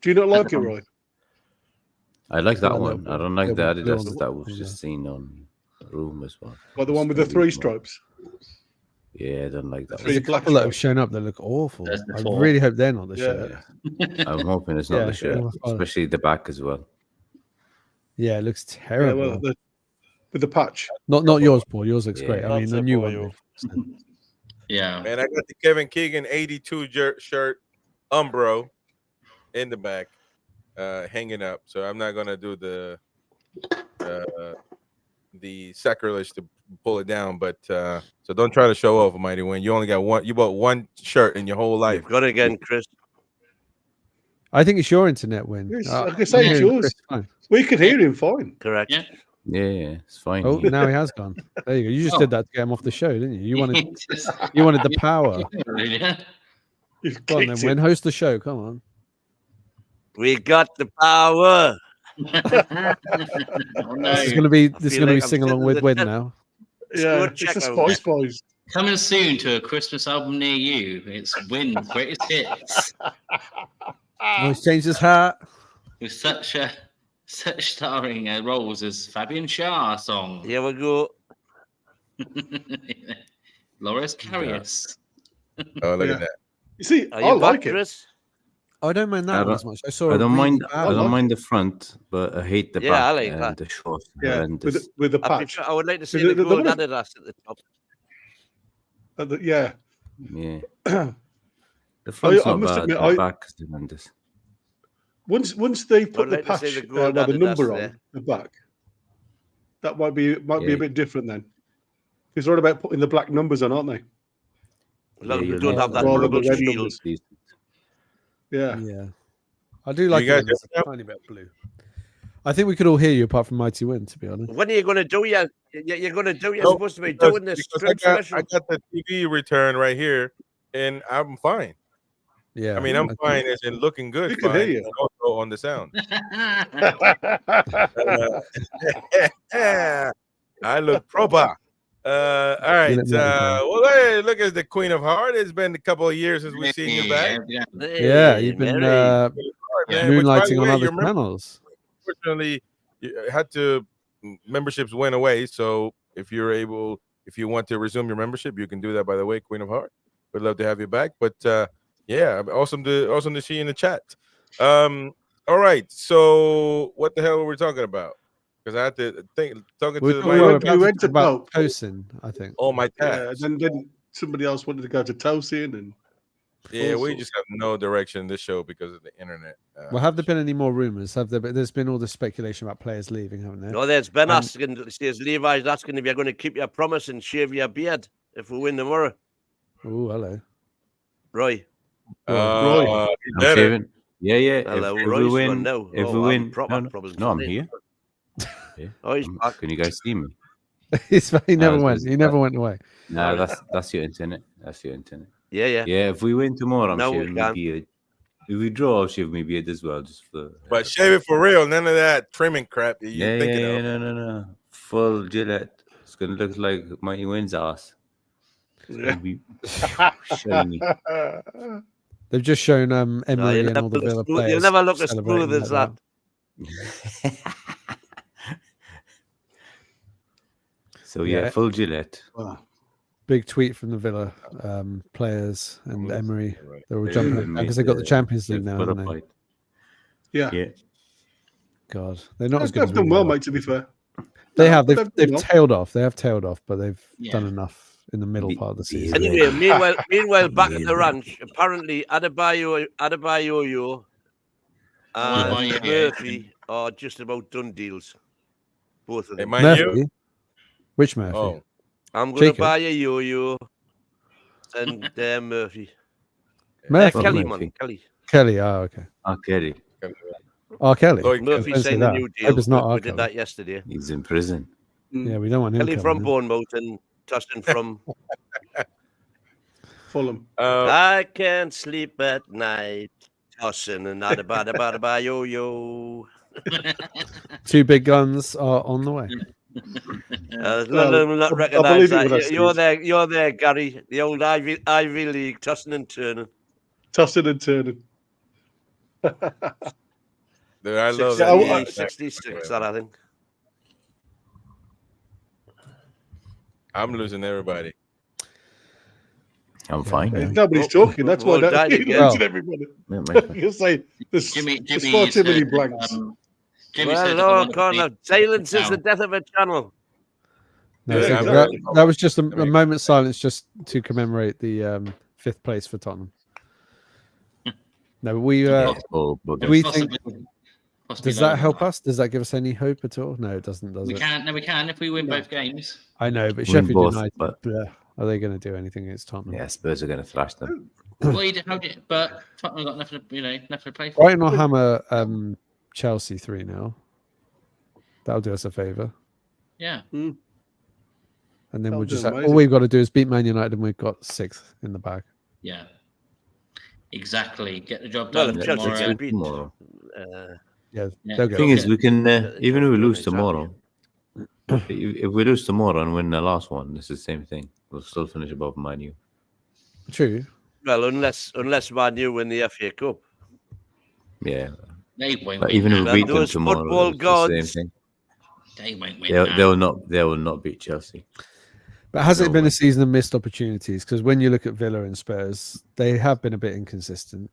Do you not like it, Roy? I like that Yeah, one. no, I don't like the yeah, Adidas no, that was yeah. just seen on Rumours one. Like the one with the 3 stripes? Yeah, I don't like that Three one. There's a black couple that have stripes. shown up that look awful. That's the I 4. really hope they're not the Yeah. shirt. I'm hoping it's not Yeah, the shirt, number 5. especially the back as well. Yeah, it looks Yeah, terrible. well, with the patch. Not yours, Paul. Yours looks Yeah. great. I mean, the new one. Yeah. Man, I got the Kevin Keegan 82 shirt, Umbro, in the back, hanging up. So I'm not gonna do the sacrilege to pull it down. But so don't try to show off, Mighty Win. You only got one. You bought one shirt in your whole life. You've got it again, Chris. I think it's your internet win. Yes, I can say it's hearing yours. Chris fine. We could hear him fine. Correct. Yeah. Yeah, it's fine. Oh, now he has gone. There you go. You just did that to get him off the show, didn't you? You wanted the power. Yeah. You've Go on kicked then, Win. him. Host the show. Come on. We got the power. Oh, no. This is gonna be feel be like I'm sing along sitting with in Win the now. Yeah, Good it's the check out. Spice Boys. Coming soon to a Christmas album near you. It's Wynn's greatest hits Oh, he's changed his hat. with such starring roles as Fabian Shah song. Here we go. Loris Carius. Oh, look Yeah. at that. You see, Are I you like back, it. Chris? I don't mind I that one don't- as much. I saw. I a don't really mind. bad I don't one. mind the front, but I hate the Yeah, back I like and that. the shorts. Yeah, Horrendous. with the patch. I would like to see The- the the gold one- Adidas at the top. Yeah. Yeah. The front's I not must bad. admit, The back is horrendous. Once they put I'd the like to see patch the gold by the Adidas number there. on the back, that might be Yeah. a bit different then. Because they're all about putting the black numbers on, aren't they? As long as we you'll don't know have that rather double than red shield. numbers. Decent. Yeah. Yeah, I do like You it guys when there's a tiny bit of blue. I think we could all hear you apart from Mighty Win, to be honest. When are you going to do your? You're going to do. You're No, supposed to be because- doing this because strip I special. got the TV return right here, and I'm fine. Yeah, I mean, I'm fine as in looking good. We can hear Fine, you. and also on the sound. I look proper. All right. look nice, Well, hey, look at the Queen of Heart. It's been a couple of years since we've seen you back. Yeah, you've been Man, which, by the moonlighting on way, other your channels. Unfortunately, you had to memberships went away. So if you're able, if you want to resume your membership, you can do that. By the way, Queen of Heart, we'd love to have you back. But yeah, awesome to see you in the chat. All right, so what the hell were we talking about? Because I had to think talking We're to talking my about, we went to Pope. Tosin, I think. all my Yeah, tabs. then somebody else wanted to go to Tosin and Yeah, we also- just have no direction in this show because of the internet. Well, have there been any more rumors? Have there? There's been all this speculation about players leaving, haven't there? No, there's Ben And- asking. Says Levi's asking if you're going to keep your promise and shave your beard if we win tomorrow. Oh, hello. Roy. Roy, I'm better. shaving. Yeah, yeah. Hello, If we Roy's win, gone now. if Oh, we I'm win, proper no, problems no, I'm today. here. Yeah. Oh, he's back. Can you guys see me? He never was went. just He never went away. No, that's your internet. That's your internet. Yeah, yeah. Yeah, if we win tomorrow, I'm No, we shaving my can't. beard. If we draw, I'll shave my beard as well, just for. But shave it for real. None of that trimming crap that you're yeah, thinking of. no. Full Gillette. It's gonna look like Mighty Win's ass. It's Yeah. gonna be shiny. They've just shown No, Emery you'll and all never the look Villa smooth- players. you'll never look as celebrating smooth as like that. So yeah, Yeah. full Gillette. Wow. Big tweet from the Villa players and Yes, Emery. right. They were They jumping made because they got the Champions the League now, foot haven't they? fight. Yeah. Yeah. God, they're not as good. They've as done we well, were. mate, to be fair. They No, have. They've done they've well. tailed off. They have tailed off, but they've Yeah. done enough in the middle The- part of the the- season. Anyway, meanwhile, back at Yeah. the ranch, apparently Adebayo and Adebayo. Murphy are just about done deals. Both of Hey, them. mind you. Murphy? Which Murphy? Oh, I'm going to Jacob. buy a yo-yo and Murphy. Murphy. Kelly, Murphy. man, Kelly. Kelly. Oh, okay. Oh, Kelly. R. Kelly. Lloyd Murphy Don't say signed a that. new Hope deal. it's not We R. did Kelly. that yesterday. He's in prison. Yeah, we don't want him Kelly coming from in. Bournemouth and Tustin from Fulham. I can't sleep at night. Tussin and Adebayo yo. Two big guns are on the way. Well, Not I recognise believe it when I that. see You're it. there. You're there, Gary. The old Ivy League, Tussin and Turner. Tossing and turning. dude, I love Yeah, that. 66, that I think. I'm losing everybody. I'm fine. If man. nobody's talking, that's why Well, that Daddy, he yeah. looks at everybody. Yeah, man. You'll say there's Jimmy far too many said, blanks. Jimmy said Well, that no, Connor, silence is the death of a channel. No, Yeah, so I'm that, very- that was just a mean- moment's silence just to commemorate the fifth place for Tottenham. No, we Oh, but we think does that help us? Does that give us any hope at all? No, it doesn't, does We it? can. No, we can if we win No. both games. I know, but Win Sheffield both, United, but- are they going to do anything against Tottenham? yeah, Spurs are going to thrash them. Well, but Tottenham got nothing. Nothing to play for. Brighton will hammer Chelsea 3-0. That'll do us a favour. Yeah. And then That'll we'll do just all amazing. we've got to do is beat Man United, and we've got 6th in the bag. Yeah. Exactly. Get the job Well, done if Chelsea tomorrow. get beat, Tomorrow. Yeah, Yeah. they'll The go. thing is, we can even if we lose Exactly. tomorrow, If we lose tomorrow and win the last one, it's the same thing. We'll still finish above Man U. True. Well, unless Man U win the FA Cup. Yeah. They won't But win even if that. we beat them Those tomorrow, football it's the same gods. thing. They won't win that. They will not beat Chelsea. But has it No been way. a season of missed opportunities? Because when you look at Villa and Spurs, they have been a bit inconsistent.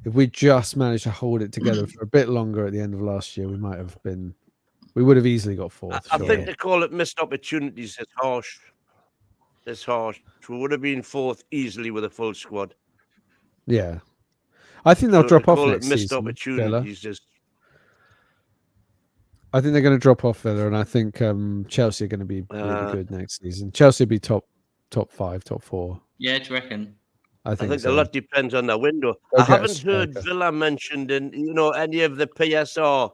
If we just managed to hold it together for a bit longer at the end of last year, we would have easily got fourth. I surely. think to call it missed opportunities is harsh. It's harsh. We would have been fourth easily with a full squad. Yeah. I think they'll So drop to off call it next missed season. Villa. opportunities is I think they're going to drop off Villa, and I think Chelsea are going to be really good next season. Chelsea will be top 5, top 4. Yeah, do you reckon? I think a so. lot depends on the window. They'll I get a haven't heard striker. Villa mentioned in any of the PSR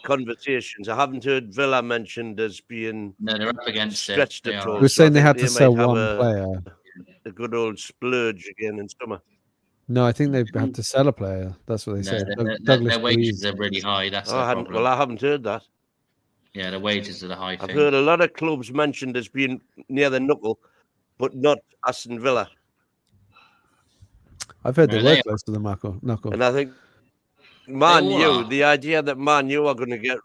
conversations. I haven't heard Villa mentioned as being No, they're up against stretched it. at They all. are. We're So I saying they think had to might sell have one player. a good old splurge again in summer. No, I think they've had to sell a player. That's what they said. Douglas their wages Luiz. are really high. That's the I problem. haven't heard that. Yeah, the wages are the high I've thing. heard a lot of clubs mentioned as being near the knuckle, but not Aston Villa. I've heard they Well, were they close to the knuckle. And I think Man all U, are. the idea that Man U are going to get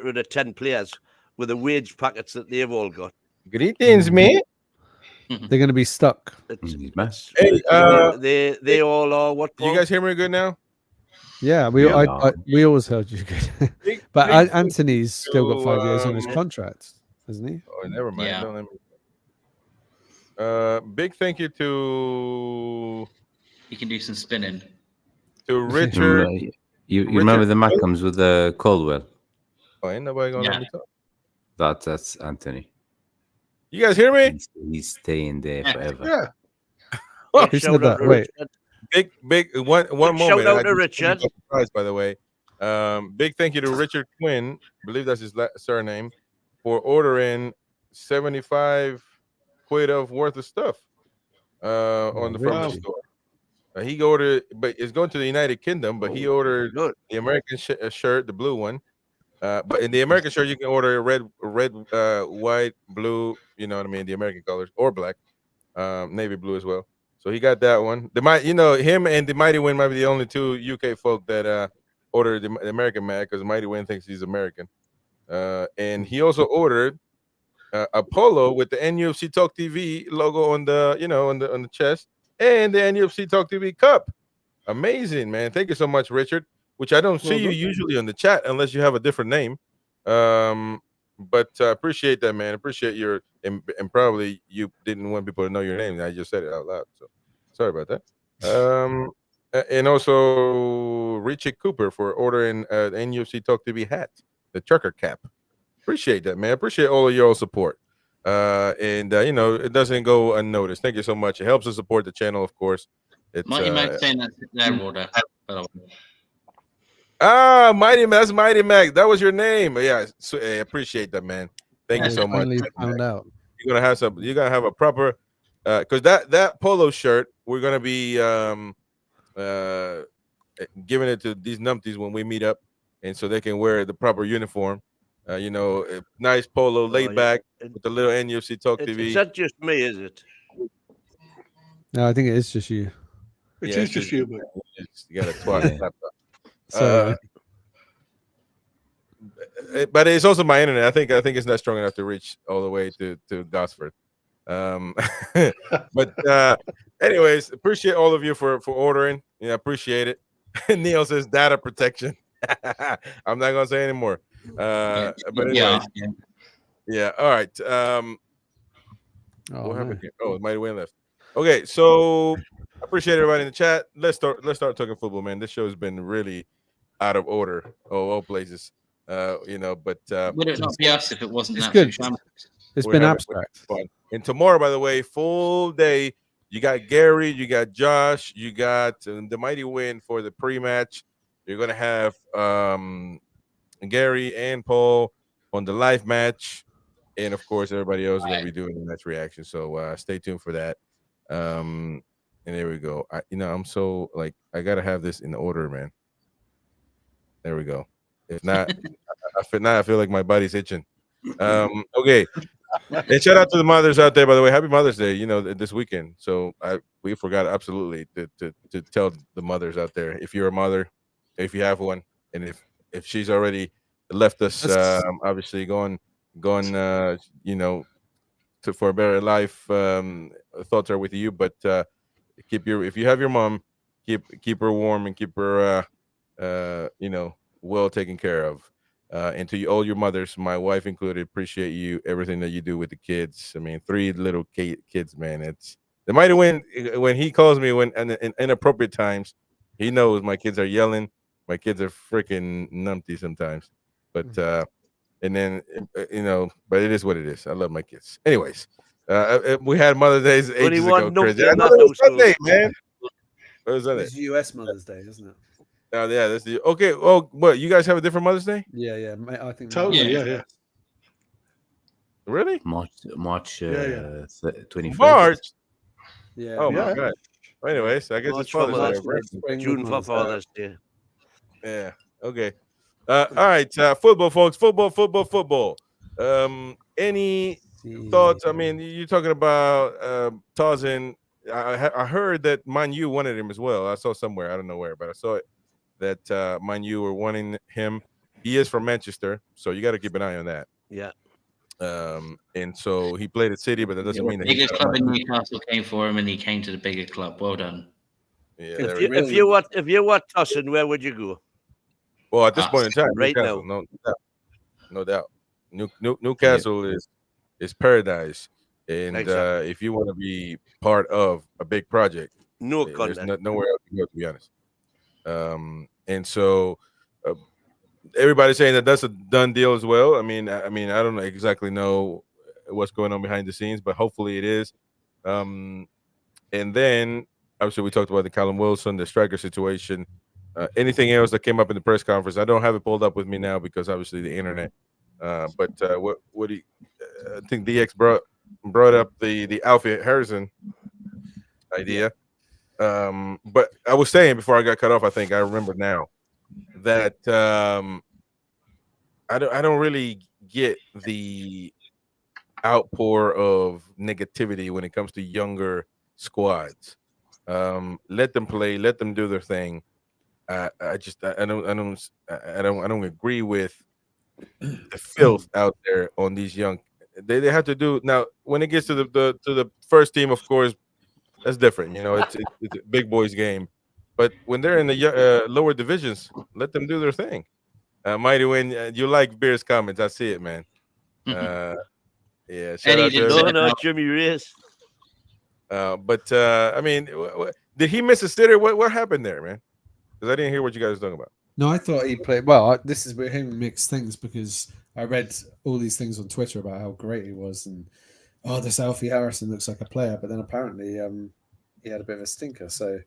rid of 10 players with the wage packets that they've all got. Greetings, mate. They're going to be stuck. Hey, they all are what? You guys hear me good now? Yeah, we always heard you good. But Anthony's still got 5 years on his contract, hasn't he? Oh, never mind. Yeah. Don't let me... big thank you to You can do some spinning. Richard. You remember the Mac comes with the Caldwell? Oh, ain't nobody gonna let me talk. That's Anthony. You guys hear me? He's staying there forever. Yeah. Who said that? Wait. Big one moment. Shout out to Richard. Surprised, by the way. Big thank you to Richard Quinn, I believe that's his surname, for ordering 75 quid of worth of stuff on the from the store. He ordered, but it's going to the United Kingdom. But he ordered the American shirt, the blue one. But in the American shirt, you can order red, white, blue. You know what I mean? The American colors, or black, navy blue as well. So he got that one. Him and the Mighty Wind might be the only two UK folk that ordered the American man, because Mighty Wind thinks he's American. And he also ordered a polo with the NUFC Talk TV logo on the on the chest, and the NUFC Talk TV cup. Amazing, man! Thank you so much, Richard. Which I don't see you usually on the chat unless you have a different name. But appreciate that, man. Appreciate your and probably you didn't want people to know your name. I just said it out loud, so sorry about that. And also Richie Cooper for ordering the NUFC Talk TV hat, the trucker cap. Appreciate that, man. Appreciate all of your support. And it doesn't go unnoticed. Thank you so much. It helps us support the channel, of course. It's Mighty Mac saying that's their order. Mighty Mac, that's Mighty Mac. That was your name. Yeah, so, I appreciate that, man. Thank you so much. Found out. You're gonna have a proper because that polo shirt we're gonna be giving it to these numpties when we meet up, and so they can wear the proper uniform. A nice polo, laid back with the little NUFC Talk TV. It's not just me, is it? No, I think it is just you. It is just you, but you got a twat laptop. So, but it's also my internet. I think it's not strong enough to reach all the way to Gosford. But anyways, appreciate all of you for ordering. Appreciate it. Neil says data protection. I'm not gonna say anymore. But anyways, yeah. All right. What happened here? Oh, Mighty Win left. Okay, so I appreciate everybody in the chat. Let's start talking football, man. This show has been really out of order, all places. But would it not be us if it wasn't it's that good. shambles? It's been abstract. Fun. And tomorrow, by the way, full day. You got Gary, you got Josh, you got the Mighty Win for the pre-match. You're gonna have Gary and Paul on the live match, and of course, everybody else is gonna be doing the match reaction. So stay tuned for that. And there we go. I'm so I gotta have this in order, man. There we go. If not, I feel like my body's itching. Okay. And shout out to the mothers out there, by the way. Happy Mother's Day, this weekend. So we forgot absolutely to tell the mothers out there, if you're a mother, if you have one, and if she's already left us, obviously going for a better life, thoughts are with you. But if you have your mom, keep her warm and keep her well taken care of. And to all your mothers, my wife included, appreciate you, everything that you do with the kids. I mean, 3 little kids, man. They might have when he calls me in inappropriate times. He knows my kids are yelling. My kids are freaking numpty sometimes, but and then but it is what it is. I love my kids. Anyways, we had Mother's Days ages ago. Crazy. I know it was Sunday, man. What was that? It's US Mother's Day, isn't it? Oh yeah, that's the okay. Oh, what, you guys have a different Mother's Day? Yeah, I think Totally, yeah. Really? March 21st. March. Yeah. Oh my god. Well, anyways, I guess it's Father's Day. June for Father's Day. Yeah. Okay. All right. Football, folks. Football. Any thoughts? I mean, you're talking about Tarzan. I heard that Man U wanted him as well. I saw somewhere. I don't know where, but I saw it that Man U were wanting him. He is from Manchester, so you got to keep an eye on that. Yeah. And so he played at City, but that doesn't mean that the biggest club in Newcastle came for him, and he came to the bigger club. Well done. Yeah. If you were tossing, where would you go? Well, at this point in time, right Newcastle, now, no doubt. Newcastle is paradise, and exactly. If you want to be part of a big project, no there's nowhere else to go, to be honest. And so everybody's saying that that's a done deal as well. I mean, I don't exactly know what's going on behind the scenes, but hopefully it is. And then obviously we talked about the Callum Wilson, the striker situation. Anything else that came up in the press conference? I don't have it pulled up with me now because obviously the internet. But what do you, I think DX brought up the Alfie Harrison idea. But I was saying before I got cut off, I think I remember now that I don't really get the outpour of negativity when it comes to younger squads. Let them play, let them do their thing. I don't agree with the filth out there on these young. They have to do now. When it gets to the first team, of course, that's different. It's a big boys game. But when they're in the lower divisions, let them do their thing. Mighty Win, you like Beer's comments? I see it, man. Yeah, shout out to no, Jimmy Reyes. But I mean, did he miss a sitter? What happened there, man? Because I didn't hear what you guys were talking about. No, I thought he played well. This is with him mixed things because I read all these things on Twitter about how great he was and this Alfie Harrison looks like a player, but then apparently he had a bit of a stinker. So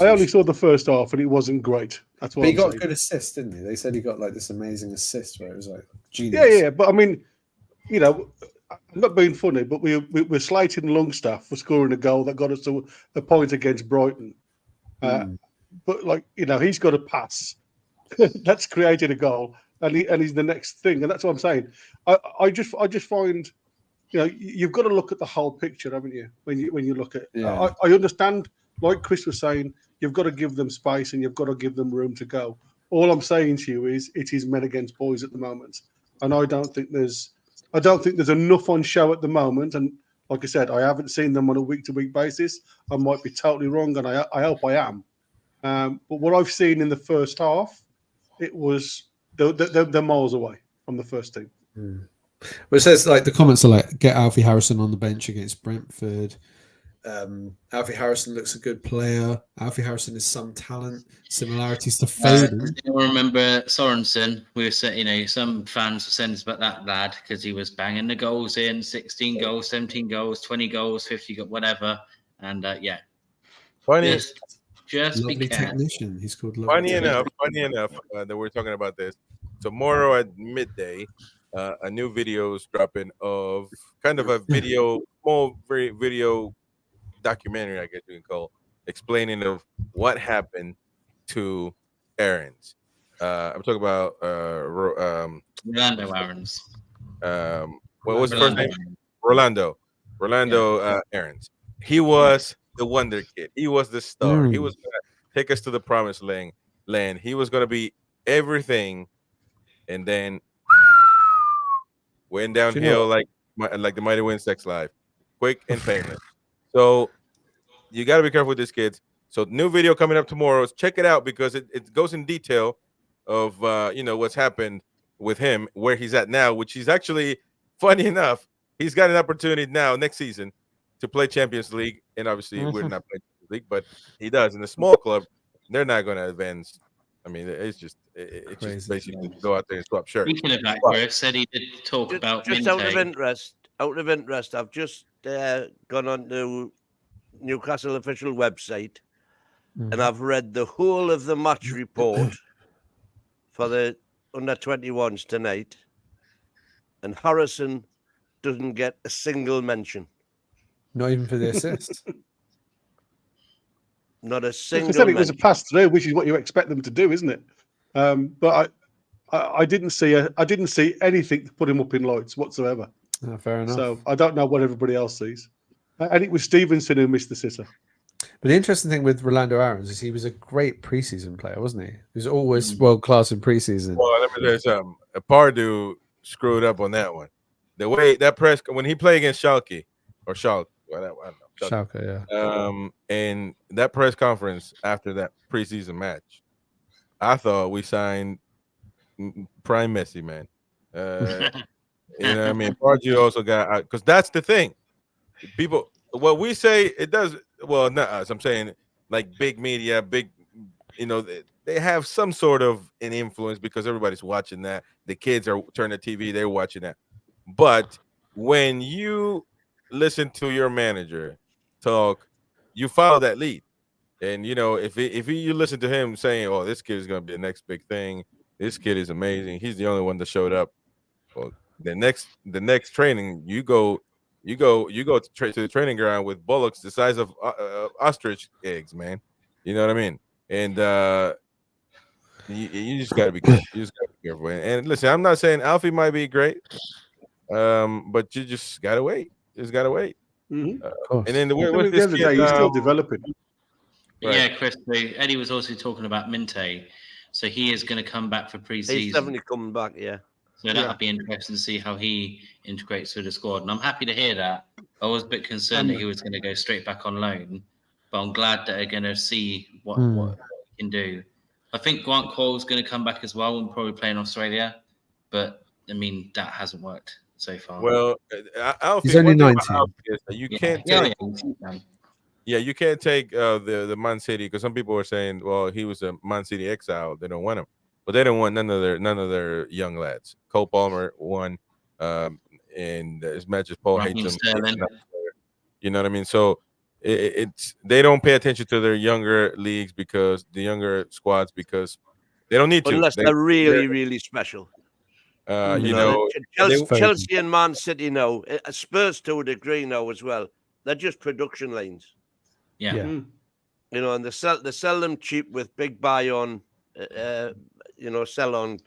I only saw the first half and it wasn't great. That's what he got a good assist, didn't he? They said he got like this amazing assist where it was like genius. Yeah. But I mean, I'm not being funny, but we're slating Longstaff for scoring a goal that got us to a point against Brighton. But he's got a pass that's created a goal, and he's the next thing, and that's what I'm saying. I just find, you've got to look at the whole picture, haven't you? When you look at, I understand, like Chris was saying, you've got to give them space and you've got to give them room to go. All I'm saying to you is it is men against boys at the moment, and I don't think there's enough on show at the moment. And like I said, I haven't seen them on a week-to-week basis. I might be totally wrong, and I hope I am. But what I've seen in the first half, it was they're miles away from the first team. Well, it says like the comments are like, get Alfie Harrison on the bench against Brentford. Alfie Harrison looks a good player. Alfie Harrison is some talent. Similarities to Foden. I remember Sorensen. We were saying, some fans were saying about that lad because he was banging the goals in, 16 goals, 17 goals, 20 goals, 50 goals, whatever. And funny. Just lovely technician. He's called Funny enough that we're talking about this. Tomorrow at midday, a new video is dropping of kind of a small video documentary, I guess you can call, explaining of what happened to Aarons. I'm talking about Orlando Aaron's. What was his first name? Rolando Aarons. He was the wonder kid. He was the star. He was going to take us to the promised land. He was going to be everything, and then went downhill like the Mighty Wind Sex Live, quick and painless. So you got to be careful with these kids. So new video coming up tomorrow. Check it out because it goes in detail of what's happened with him, where he's at now, which he's actually, funny enough, he's got an opportunity now next season to play Champions League, and obviously we're not playing Champions League, but he does in a small club. They're not going to advance. I mean, it's just basically go out there and swap shirts. Speaking of that, Chris said he did talk about just out of interest, I've just gone on to Newcastle official website, and I've read the whole of the match report for the under-21s tonight, and Harrison doesn't get a single mention. Not even for the assist. Not a single. I said it was a pass through, which is what you expect them to do, isn't it? But I didn't see anything to put him up in lights whatsoever. Oh, fair enough. So I don't know what everybody else sees. And it was Stevenson who missed the sitter. But the interesting thing with Rolando Aarons is he was a great preseason player, wasn't he? He was always world class in preseason. Well, let me tell you something. Pardew screwed up on that one. The way that press when he played against Schalke, whatever, I don't know. Schalke, yeah. And that press conference after that preseason match, I thought we signed prime Messi, man. You know what I mean? Pardew also got, because that's the thing. People, what we say, it does, well, not us. I'm saying like big media, they have some sort of an influence because everybody's watching that. The kids are turning the TV, they're watching that. But when you listen to your manager talk, you follow that lead. And, if you listen to him saying, oh, this kid is going to be the next big thing, this kid is amazing, he's the only one that showed up. Well, the next training, you go to the training ground with bullocks the size of ostrich eggs, man. You know what I mean? And you just got to be careful. You just got to be careful. And listen, I'm not saying Alfie might be great, but you just got to wait. You just got to wait. Mm-hmm. And then the other day, he's still developing. Right. Yeah, Chris. So Eddie was also talking about Minte. So he is going to come back for pre-season. He's definitely coming back, yeah. So that'll be interesting to see how he integrates with the squad. And I'm happy to hear that. I was a bit concerned that he was going to go straight back on loan, but I'm glad that they're going to see what he can do. I think Grant Cole's going to come back as well and probably play in Australia, but I mean that hasn't worked so far. Well, he's only 19. You can't take. Yeah, you can't take the Man City, because some people were saying, well, he was a Man City exile. They don't want him. But they don't want none of their young lads. Cole Palmer won, and as much as Paul hates him, you know what I mean. So it's they don't pay attention to their younger leagues, because the younger squads, because they don't need to unless they're really special. Chelsea and Man City now, Spurs to a degree now as well. They're just production lines. Yeah. And they sell them cheap with big buy-on. Sell on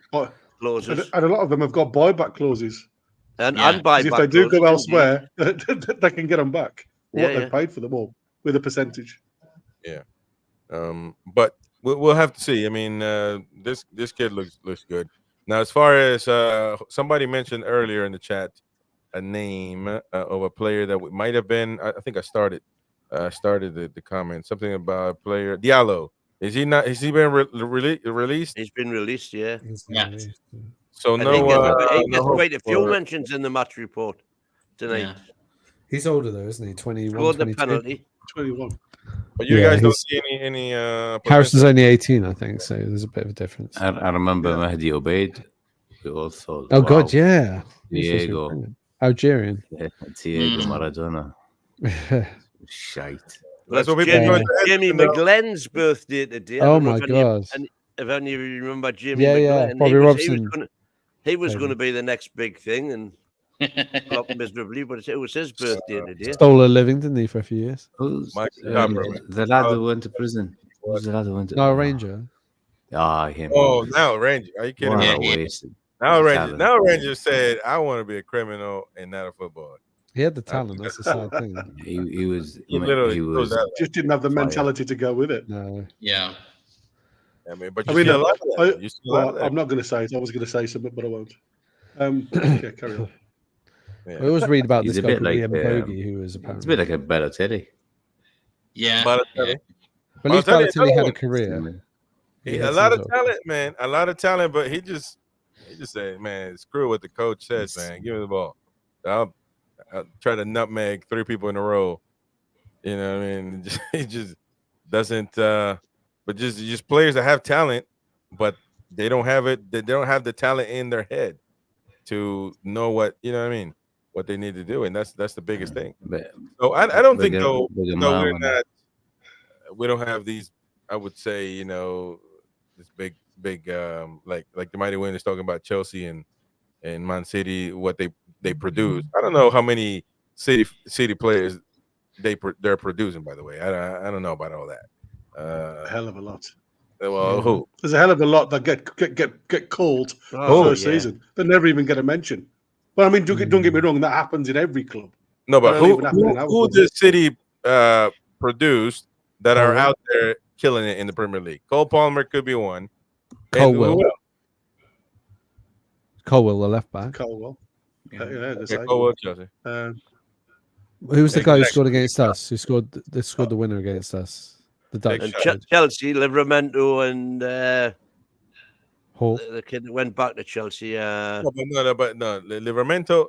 clauses. And a lot of them have got buyback clauses. And buyback. If they do go elsewhere, they can get them back. What they paid for them all with a percentage. Yeah. But we'll have to see. I mean, this kid looks good. Now, as far as somebody mentioned earlier in the chat, a name of a player that might have been. I think I started the comment. Something about a player Diallo. Is he not? Has he been released? He's been released, yeah. So he gets quite a few mentions in the match report tonight. Yeah. He's older though, isn't he? 21. Scored the penalty. 21. But you guys don't see any. Harrison's only 18, I think. So there's a bit of a difference. I remember Mahdi Obeid. We all thought. Oh God, yeah. Diego. Algerian. Yeah, Diego Maradona. Shite. That's what Jamie McGlenn's birthday today. Oh my God! And if any of you remember Jamie McGlenn, Bobby Robson. He was going to be the next big thing, and flopped miserably. But it was his birthday today. Stole a living, didn't he, for a few years? The lad who went to prison. Who's the lad who went to? No, Ranger. Ah, him. Oh, now Ranger. Are you kidding What me? a Yeah. waste. Now Talent. Ranger said, "I want to be a criminal and not a footballer." He had the talent. That's the sad thing. He was. He literally He chose was. that. Just didn't have the Fire. mentality to go with it. No. Yeah. I mean, but I you mean, see a lot of that. I- You see a lot of that. I'm not going to say it. I was going to say something, but I won't. Yeah, carry on. Yeah. We always read about He's this a guy bit called like, Liam Bogey, who was It's a apparently. bit like a Balotelli. Yeah. Balotelli. But at least I'll tell you Balotelli had another a one. career. He A had lot some of sort talent, man. A lot of talent, but he just said, "Man, screw what the coach says, man. Give me the ball. I'll try to nutmeg 3 people in a row." You know what I mean? He just doesn't. But just players that have talent, but they don't have it. They don't have the talent in their head to know what what I mean, what they need to do, and that's the biggest thing. But So I don't think bigger- though bigger we're man. not. We don't have these. I would say this big like the Mighty Wind is talking about Chelsea and Man City, what they produce. I don't know how many city players they're producing. By the way, I don't know about all that. A hell of a lot. Well, who? There's a hell of a lot that get called Oh, first season. They never even get a mention. But I mean, don't get me wrong. That happens in every club. No, but That don't even happen in our who club. does City produce that are Colwell. out there killing it in the Premier League? Cole Palmer could be one. And Colwell. who else? Colwell, the left back. Colwell. Yeah, the Okay, same. Colwell, Chelsea. Who was the guy who Exactly. scored against us? Who scored the winner against us? The Dutch Big And shot. kid. Chelsea, Livramento, and Hall. the kid that went back to Chelsea. But no, Livramento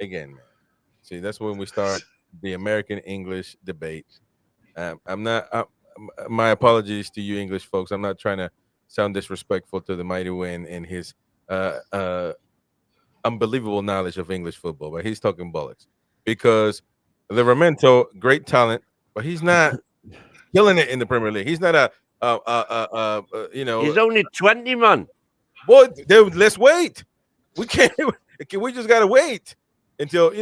again, man. See, that's when we start the American English debate. I'm not. My apologies to you, English folks. I'm not trying to sound disrespectful to the Mighty Wind and his unbelievable knowledge of English football, but he's talking bollocks because Livramento, great talent, but he's not killing it in the Premier League. He's not He's only 20, man. Boy, let's wait. We can't. We just gotta wait until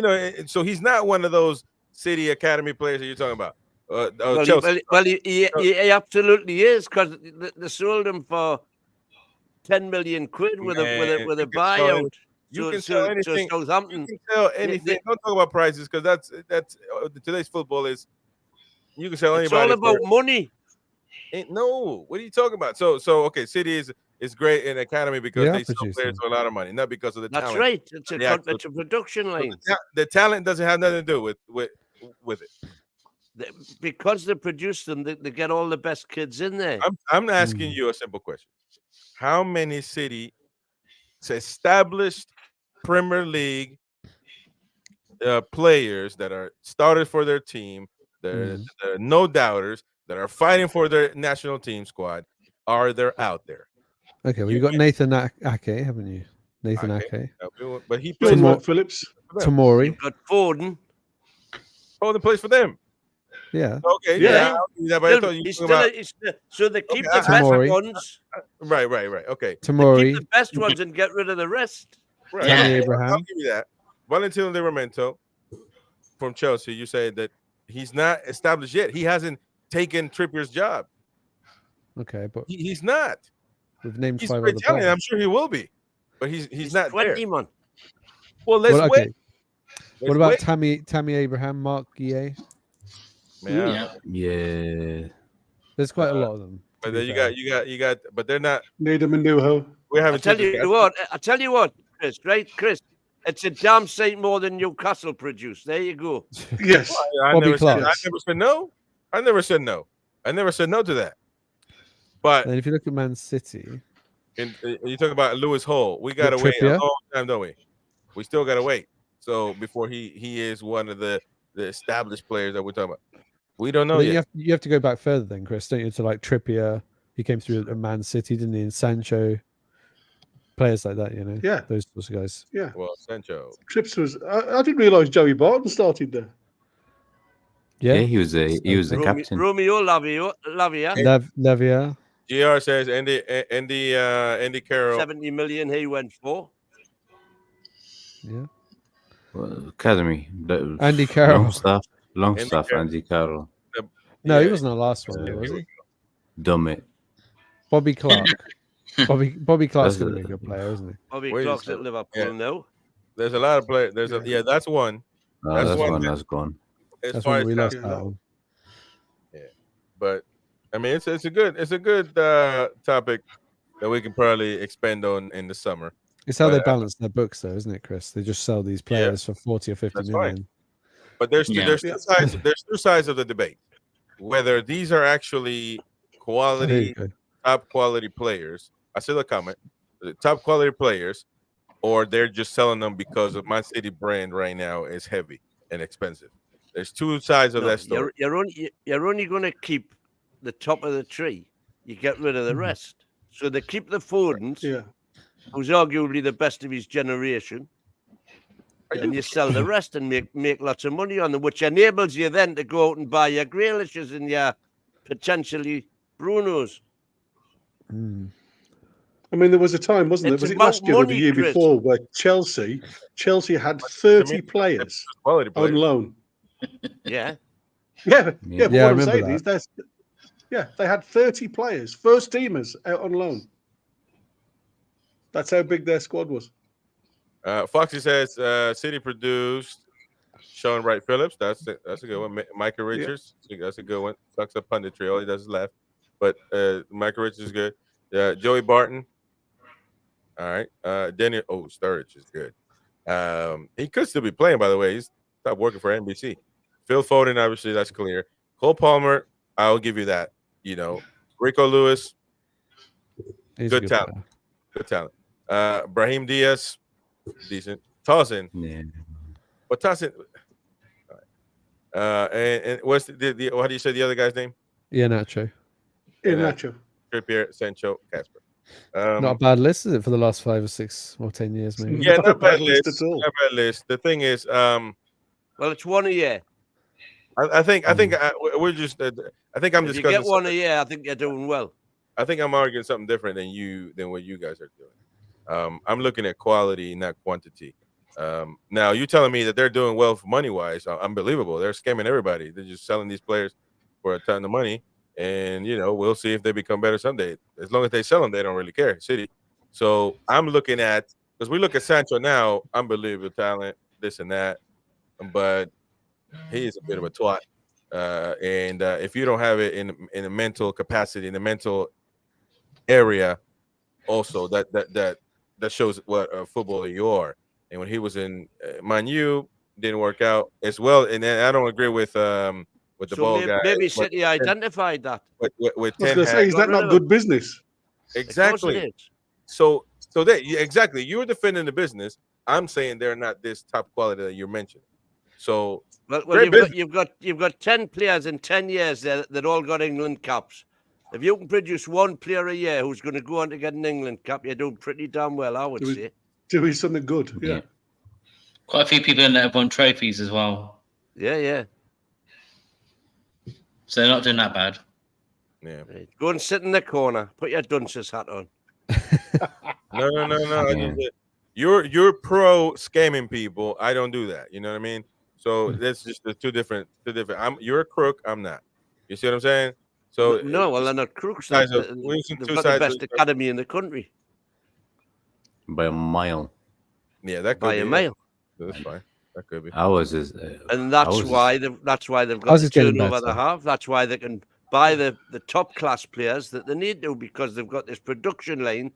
So he's not one of those City Academy players that you're talking about. He absolutely is, because they sold him for 10 million quid with a buyout. You can sell anything. Southampton. You can sell anything. Don't talk about prices because that's today's football is. You can sell It's anybody. all about money. No, what are you talking about? So okay, City is great in academy because Yeah, they sell producing. players for a lot of money, not because of the That's talent. right. It's The actual- a production line. The talent doesn't have nothing to do with it. Because they produce them, they get all the best kids in there. I'm asking you a simple question: how many City established Premier League players that are started for their team, that are no doubters, that are fighting for their national team squad, are there out there? Okay, well, you got Nathan Ake, haven't you? Nathan Ake. But he Plays plays Timor- Mark Phillips. Tamori. You've got Foden. Oh, the plays for them. Yeah. Okay, Yeah. yeah, but I thought you were talking about So they keep Okay, the best Tamori. ones. right. Okay, They keep Tamori. the best ones and get rid of the rest. right. Yeah. Tammy I'll Abraham. give you that. Valentino Livramento from Chelsea. You say that he's not established yet. He hasn't taken Trippier's job. Okay, but He's not. we've named He's 5 great other talent. players. I'm sure he will be, but he's not 20, there. man. Well, let's Well, wait. okay. Let's What about wait. Tammy Abraham, Mark Guillet? Yeah. Yeah. There's quite a lot of them. But to then be you got, but they're not. Needham and Newho. We I haven't. tell you what, Chris, right? Chris, it's a damn sight more than Newcastle produced. There you go. Yes. I Bobby never said, Clark. no. I never said no. I never said no to that. But And if you look at Man City, you talk about Lewis Hall. We gotta wait a Trippier. long time, don't we? We still gotta wait. So before he is one of the established players that we're talking about, we don't know then yet. you have to go back further then, Chris, don't you? To like Trippier, he came through at Man City, didn't he? And Sancho, players like that, Yeah. those sorts of guys. Yeah. Well, Sancho. Trips was. I didn't realise Joey Barton started there. Yeah, Yeah, he was the captain. Romeo Lavia, Lavia. GR says Andy Carroll. 70 million he went for. Yeah, Well, academy. Andy Carroll. Longstaff. Carroll. Andy Carroll. No, he Yeah. wasn't the last one, was he? Dumb it. Bobby Clark. Bobby Clark's That's going to be a good player, isn't he? Bobby Where is Clark's that? at Liverpool Yeah. now. There's a lot of players. That's one. That's that's one one that- that's gone. As That's far one as we lost Yeah. out on. but I mean, it's a good topic that we can probably expand on in the summer. It's how But, they balance their books, though, isn't it, Chris? They just sell these players for 40 or 50 That's million. But there's Yeah. there's two sides. There's two sides of the debate. Whether these are actually Oh, there you quality, go. top quality players. I see the comment. The top quality players, or they're just selling them because of Man City brand right now is heavy and expensive. There's two sides of No, that story. you're only going to keep the top of the tree. You get rid of the rest. So they keep the Fodens, Yeah. who's arguably the best of his generation, and you sell the rest and make lots of money on them, which enables you then to go out and buy your Grealishes and your potentially Brunos. Mm. I mean, there was a time, wasn't there? It's Was it about last year or the money, year Chris. before, where Chelsea had 30 players Quality on players. loan? Yeah. Yeah, but Yeah, I what I'm remember saying that. is, they had 30 players, first teamers out on loan. That's how big their squad was. Foxy says City produced Sean Wright Phillips. That's a good one. Micah Richards. That's a good one. Sucks up punditry. All he does is laugh. But Micah Richards is good. Joey Barton. All right. Daniel Sturridge is good. He could still be playing, by the way. He's stopped working for NBC. Phil Foden, obviously, that's clear. Cole Palmer, I'll give you that. You know, Rico Lewis, He's a good talent. player. Good talent. Brahim Diaz, decent. Towson. Yeah. But Towson. And what's the how do you say the other guy's name? Yeah, Nacho. Nacho. Trippier, Sancho, Casper. Not a bad list, is it, for the last 5 or 6 or 10 years, maybe? Yeah, Not not a bad bad list list. at all. Not bad list. The thing is, Well, it's one a year. I think we're just. I think I'm If you discussing. get one a year, I think you're doing well. I think I'm arguing something different than what you guys are doing. I'm looking at quality, not quantity. Now you telling me that they're doing well for money wise, unbelievable. They're scamming everybody. They're just selling these players for a ton of money, and we'll see if they become better someday. As long as they sell them, they don't really care. City. So I'm looking at, because we look at Sancho now, unbelievable talent, this and that, but he is a bit of a twat. And if you don't have it in a mental capacity, in the mental area, also that shows what a footballer you are. And when he was in Man U, didn't work out as well. And then I don't agree with the ball guy. Maybe City identified that. With I was 10 going to say, is that got rid not of good him. business? exactly. Of course it is. So exactly. You were defending the business. I'm saying they're not this top quality that you're mentioning. So Well, Great you've got 10 players in 10 years that all got England caps. If you can produce one player a year who's going to go on to get an England cap, you're doing pretty damn well, I would say. Doing something good. Yeah. Quite a few people in there have won trophies as well, Yeah. so they're not doing that bad. yeah. Right. Go and sit in the corner. Put your dunces hat on. No. Yeah. You're pro scamming people. I don't do that. You know what I mean? So that's just the two different. You're a crook. I'm not. You see what I'm saying? So No, well, they're not crooks. sides They've of- we're using two got the sides best of- academy in the country By a mile. yeah, that could by be a it. mile. That's fine. That could be. I was just, And that's why they've got Ours the is getting turnover they better. have. That's why they can buy the top class players that they need to, because they've got this production line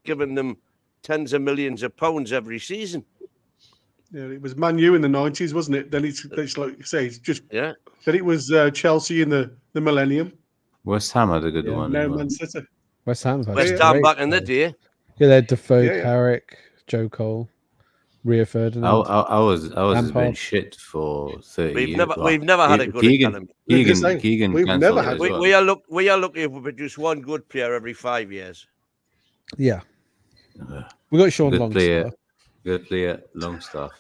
giving them tens of millions of pounds every season. Yeah, it was Man U in the 90s, wasn't it? Then it's like you say, it's just. Yeah. Then it was Chelsea in the millennium. West Ham had a good one. Now as well. Man City. West Ham's had West some Ham great back in the players. day. Yeah, they had Defoe, Yeah. Carrick, Joe Cole, Rio Ferdinand. I was Lampard. been shit for 30 years. We've never had a good academy. Keegan We've cancelled never it had- as We, well. we are lucky if we produce one good player every 5 years. Yeah. We got Sean Good player. Longstaff. Good player, Longstaff.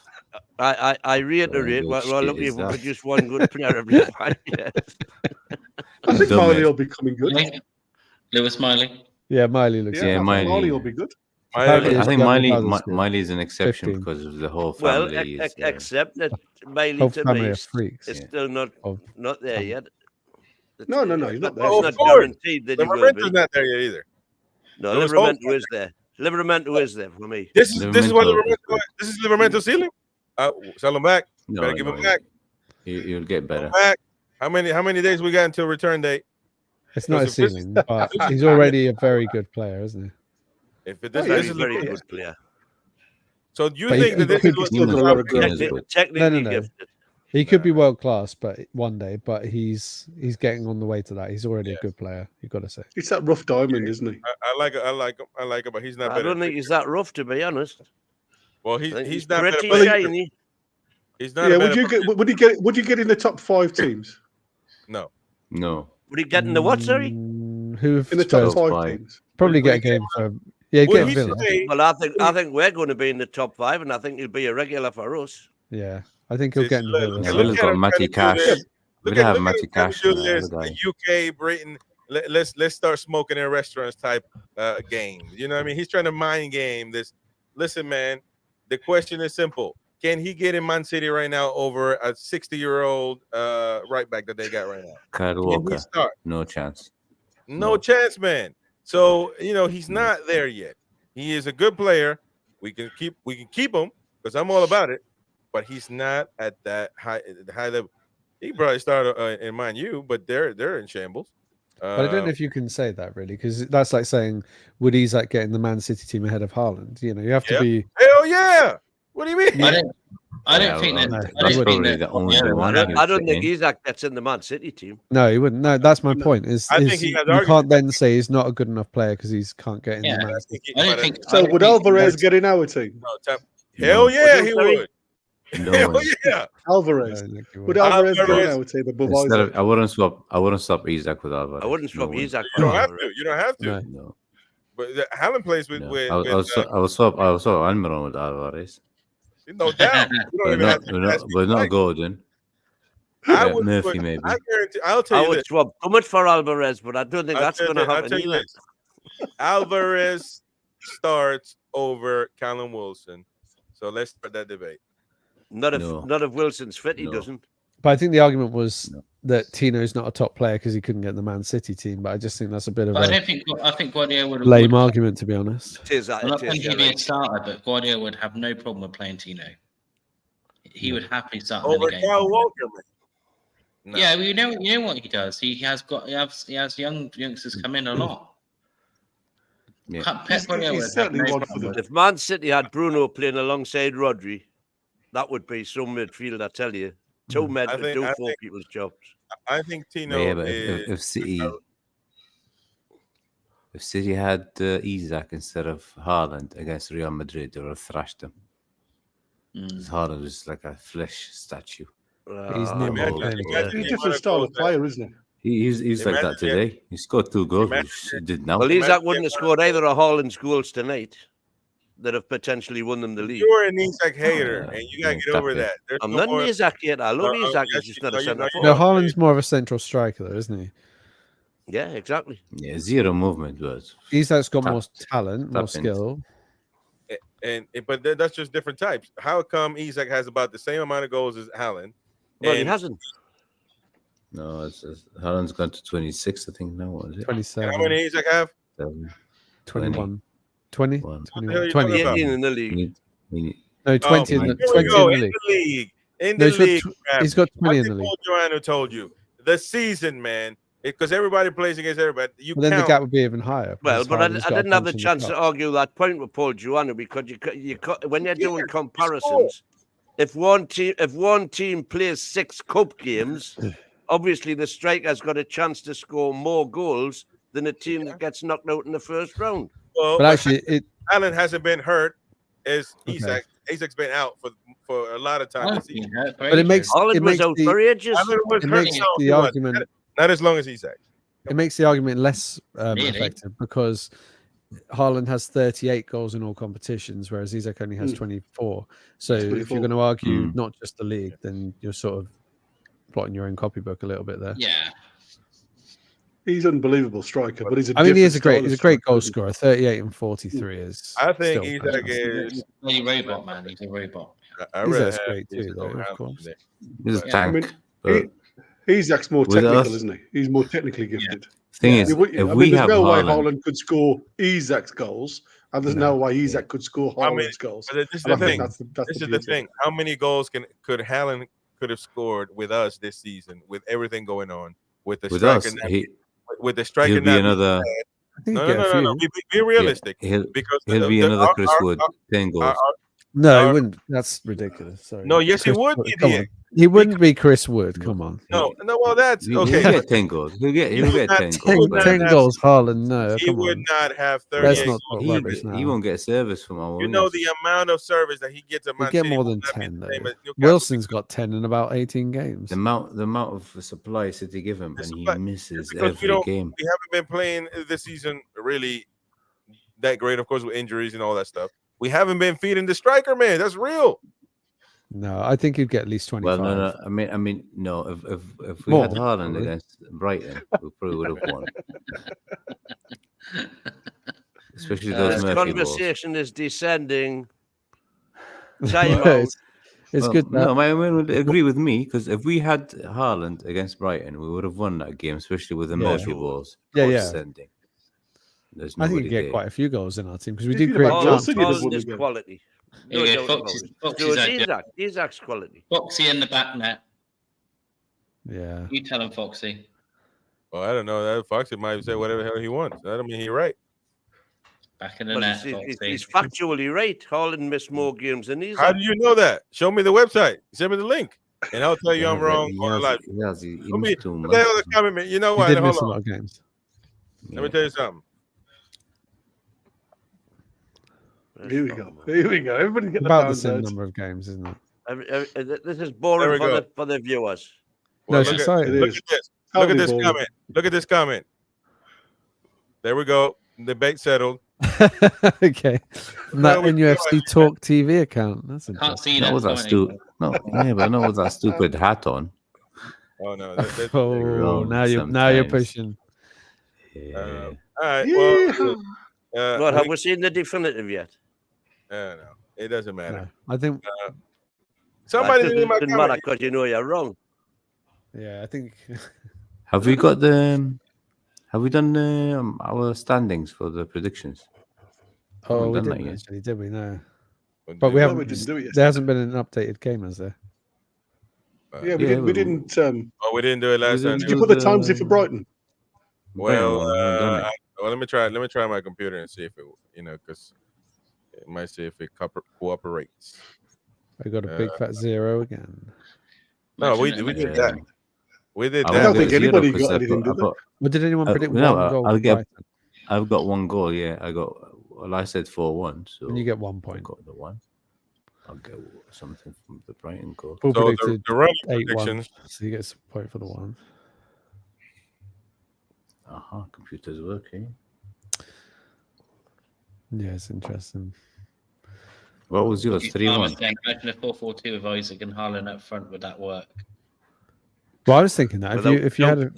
I reiterate, good we're shit lucky is if we that. produce one good player every 5 years. I think Dumb Miley it. will be coming good. Lewis Miley. Yeah, Miley looks Yeah, Yeah, I think Miley. Miley will be good. Apparently I his think young brother's good. Miley's an exception 15. because of the whole Well, family. except that Miley Whole to family me are is freaks. still not Oh. there yet. No, he's not there. Oh, It's of not course. guaranteed that The he will momentum's be. not there yet either. No, There was hope. Livramento is there. Livramento is there for me. This is what Livramento- this is Livramento ceiling. Sell him back. No, Better give him no, back. You'll get better. Back. How many days we got until return date? It's not a Because if this- ceiling, but he's already a very good player, isn't he? If it, this, Very, this is very legit. good player. So do you But think he that this could is be what still got a lot of good. Technically No. gifted. He could be world class, but one day. But he's getting on the way to that. He's already a good player. You've got to say. It's that rough diamond, isn't he? I like him, but he's not I better. don't think he's that rough, to be honest. Well, I think he's not pretty better. shiny. He's not. Yeah. a Would better you get? Would you get in the top 5 teams? No. No. Would he get in the what, sorry? Who have In the top Spurs 5 5. teams? probably get a game for? Yeah, Would get he Villa. say? Well, I think we're going to be in the top 5, and I think he'll be a regular for us. Yeah, I think he'll get in Look- Villa. Yeah, look Villa's at got him Matty trying to do Cash. this. We Look at have him Matty trying to Cash. do and this, other guy. the UK, Britain. Let's start smoking in restaurants type game. You know what I mean? He's trying to mind game this. Listen, man. The question is simple: can he get in Man City right now over a 60-year-old right back that they got right now? Kyle Can he Walker. start? No chance. No No. chance, man. So he's not there yet. He is a good player. We can keep him because I'm all about it. But he's not at that high level. He probably started in Man U, but they're in shambles. But I don't know if you can say that really, because that's like saying, would Isak get in the Man City team ahead of Haaland? You have to Yeah. be. Hell yeah! What do you mean? I don't think that. no, I That's don't think probably that. the only Yeah, one. I don't think Isak gets in the Man City team. No, he wouldn't. No, that's my point. I think he has you argument. can't then say he's not a good enough player because he can't get in Yeah. the Man I City. think he- I don't but, think. I So don't would think- Alvarez get in our team? no, hell yeah, he Sorry? would. No Hell way. yeah. Alvarez. I don't think he Would would. Alvarez get in Alvarez- our team above Instead Isaac? of, I wouldn't swap Isak with Alvarez. I wouldn't swap No way. Isak You for don't have Alvarez. to. You don't have to. No. No. But Haaland plays with No. with, I will swap Almiron with Alvarez. no doubt. You don't But even have to. not Gordon. I Yeah, would Murphy put- maybe. I guarantee. I'll tell I you would this. swap Dummett for Alvarez, but I don't think that's going to I'll happen tell you either. this. Alvarez starts over Callum Wilson. So let's start that debate. Not if No. not if Wilson's fit, he No. doesn't. But I think the argument was No. that Tino's not a top player because he couldn't get in the Man City team. But I just think that's a bit of But I a don't think. I think Guardiola would. lame argument, to be honest. It is that. I'm not It saying is, he'd yeah, be a like- starter, but Guardiola would have no problem with playing Tino. He would happily start him in Over the game. Kyle Walker, man. No. Yeah, well, you know what he does. He has youngsters come in a lot. Yeah. Pep Guardiola would He's have certainly no one for problem them. with- If Man City had Bruno playing alongside Rodri, that would be some midfield, I tell you. Two men I to think- do I four think- people's jobs. I think Tino Yeah, but is. if City had Isak instead of Haaland against Real Madrid, they would have thrashed them. Mm. Haaland is like a flesh statue. He's Uh, not Imagine- playing imagine again. He's a the different amount style goals of player, isn't he? He's like that Imagine- today. He scored 2 goals. Imagine- He did now. Well, Isak Imagine wouldn't have the scored either of Haaland's goals tonight that have potentially won them the league. You're an Isak hater, Yeah, and you gotta yeah, get over stop it. that. There's I'm no not more- an Isak yet. I love No, Isak. yes, He's just not a no, you- centre no, you forward. No, Haaland's more of a central striker, though, isn't he? Yeah, exactly. Yeah, zero movement, but Isak's got more Tapped. talent, more Tapped in. skill. but that's just different types. How come Isak has about the same amount of goals as Haaland? Well, he And- hasn't. no, it's Haaland's gone to 26, I think now. What is it? 27, How many Isak have? 21, 20, One. What the hell are you 20. talking about? 18 in the We league. need, we need, No, 20 in here the we 20 go, in the in league. the league. In No, the he's got league. tw- he's got 20 in the I league. think Joanna told you the season, man. Because everybody plays against everybody. You But then the count. gap would be even higher. Well, because but I Haaland's got a didn't have the punch in chance cup. to argue that point with Paul Giovanni because when you're doing comparisons, if one team plays 6 cup games, obviously the striker's got a chance to score more goals than a team that gets knocked out in the first round. Well, But actually, Allen hasn't been hurt. As Okay. Isak, Isak's been out for a lot of time this season. but it makes Haaland it was makes out the for ages. Allen was it hurt. makes No, the he wasn't. argument Not as long as Isak. it makes the argument less Really? effective because Haaland has 38 goals in all competitions, whereas Isak only has 24. So if 24. you're going to argue Mm. not just the league, then you're sort of plotting your own copybook a little bit there. Yeah. He's an unbelievable striker, but he's a I mean, different style he's of a great goal striker, scorer. 38 and 43 is. I think still Isak fantastic. is. He's a robot, man. He's a robot. I really Isak's have great too, Isak though, over of Haaland course. today. he's a But- tank. I mean, but Isak's more With technical, us- isn't he? He's more technically gifted. Thing Yeah. is, I if mean, we there's have no way Haaland, Haaland could score Isak's goals, and there's no way Isak could score I mean, Haaland's goals. but this is And I the think thing. that's This the is the beauty of thing. it. How many goals could Haaland could have scored with us this season, with everything going on, with the with striker, us, with the striker he'll be not another. I think No, you no, get a no, no, no. few. Be realistic, He'll because be another Chris Wood, 10 goals. No, he our- wouldn't. That's ridiculous. Sorry. No, yes, he Chris would, Come idiot. on. He wouldn't be Chris Wood. Come on. no. Well, that's He'll okay. get 10 goals. He'll get would not 10 take goals. 10, would 10 not goals, Haaland. No, He come would on. not have Let's 38 not goals. talk rubbish He now. won't get service from our You know wingers. the amount of service that he gets at He'll Man get City more will than not be 10, the though. same as Newcastle. Wilson's got 10 in about 18 games. The amount of supply City give him, The and he supply- misses because every game. We haven't been playing this season really that great, of course, with injuries and all that stuff. We haven't been feeding the striker, man. That's real. No, I think he'd get at least 25. Well, no. I mean, no. If we More, had Haaland probably. against Brighton, we probably would have won. Especially those This Murphy balls. conversation is descending. Time Well, out. it's Well, good. No, my man would agree with me, because if we had Haaland against Brighton, we would have won that game, especially with the Yeah. Murphy balls. Yeah, yeah. Sending. There's I think nobody you get there. quite a few goals in our team because we If do you'd create have had chances. Wilson, you'd have Haaland won is the game. quality. No Here we go, doubt about Fox's- it. Fox's So it's idea. Isak. Isak's quality. Foxy in the back net. Yeah. You tell him, Foxy. Well, I don't know. That Foxy might say whatever the hell he wants. I don't mean he's right. Back in the But net, he's Foxy. factually right. Haaland missed more games than How Isak. do you know that? Show me the website. Send me the link, and I'll tell you I'm Yeah, wrong he or has- live. he has- he What missed too the hell much. the comment, man? You know He what? did Hold miss a on. lot of games. Let me tell you something. Here we go. Here we go. Everybody get the About the pounds same out. number of games, isn't it? This is There boring we go. for the viewers. Well, No, look, society. look is. at this. Look at Totally this boring. comment. Look at this comment. There we go. Debate settled. Okay. From Well, that we- NUFC Talk TV account. That's Can't interesting. see Not that. with that comment stupid. No, yeah, but not with that stupid hat on. Oh no. Oh, wrong now you're sometimes. pushing. Yeah. all right. Yeah. Well, Well, have we seen the definitive yet? no, it doesn't matter. No, I think. Somebody That in my doesn't matter comment. because you know you're wrong. Yeah, I think. Have we got the? Have we done our standings for the predictions? Oh, Haven't we done that didn't yet. actually, did we? No. But But we No, haven't. we didn't do it There yesterday. hasn't been an updated game, has there? Yeah, we Yeah, didn't. We we- didn't. Oh, we didn't do it last time. didn't Did you do put the times in for Brighton? Well, we haven't done it. well, let me try my computer and see if it, because it might see if it cooperates. I got a big fat 0 again. No, we Imagine did that. that. We did I that. don't won't think get zero anybody 'cause got I've anything, did they? Well, did anyone predict no, one goal? I'll for get- Brighton? I've got one goal. Yeah, I got. Well, I said 4-1, so And you get 1 I point. got the one. I'll get something from the Brighton goal. Paul So predicted the running 8-1, predictions. so he gets a point for the 1. Computer's working. Yeah, it's interesting. What was yours? Keith 3-1. Palmer saying, imagine a 4-4-2 with Isaac and Haaland up front. Would that work? Well, I was thinking that if you had a,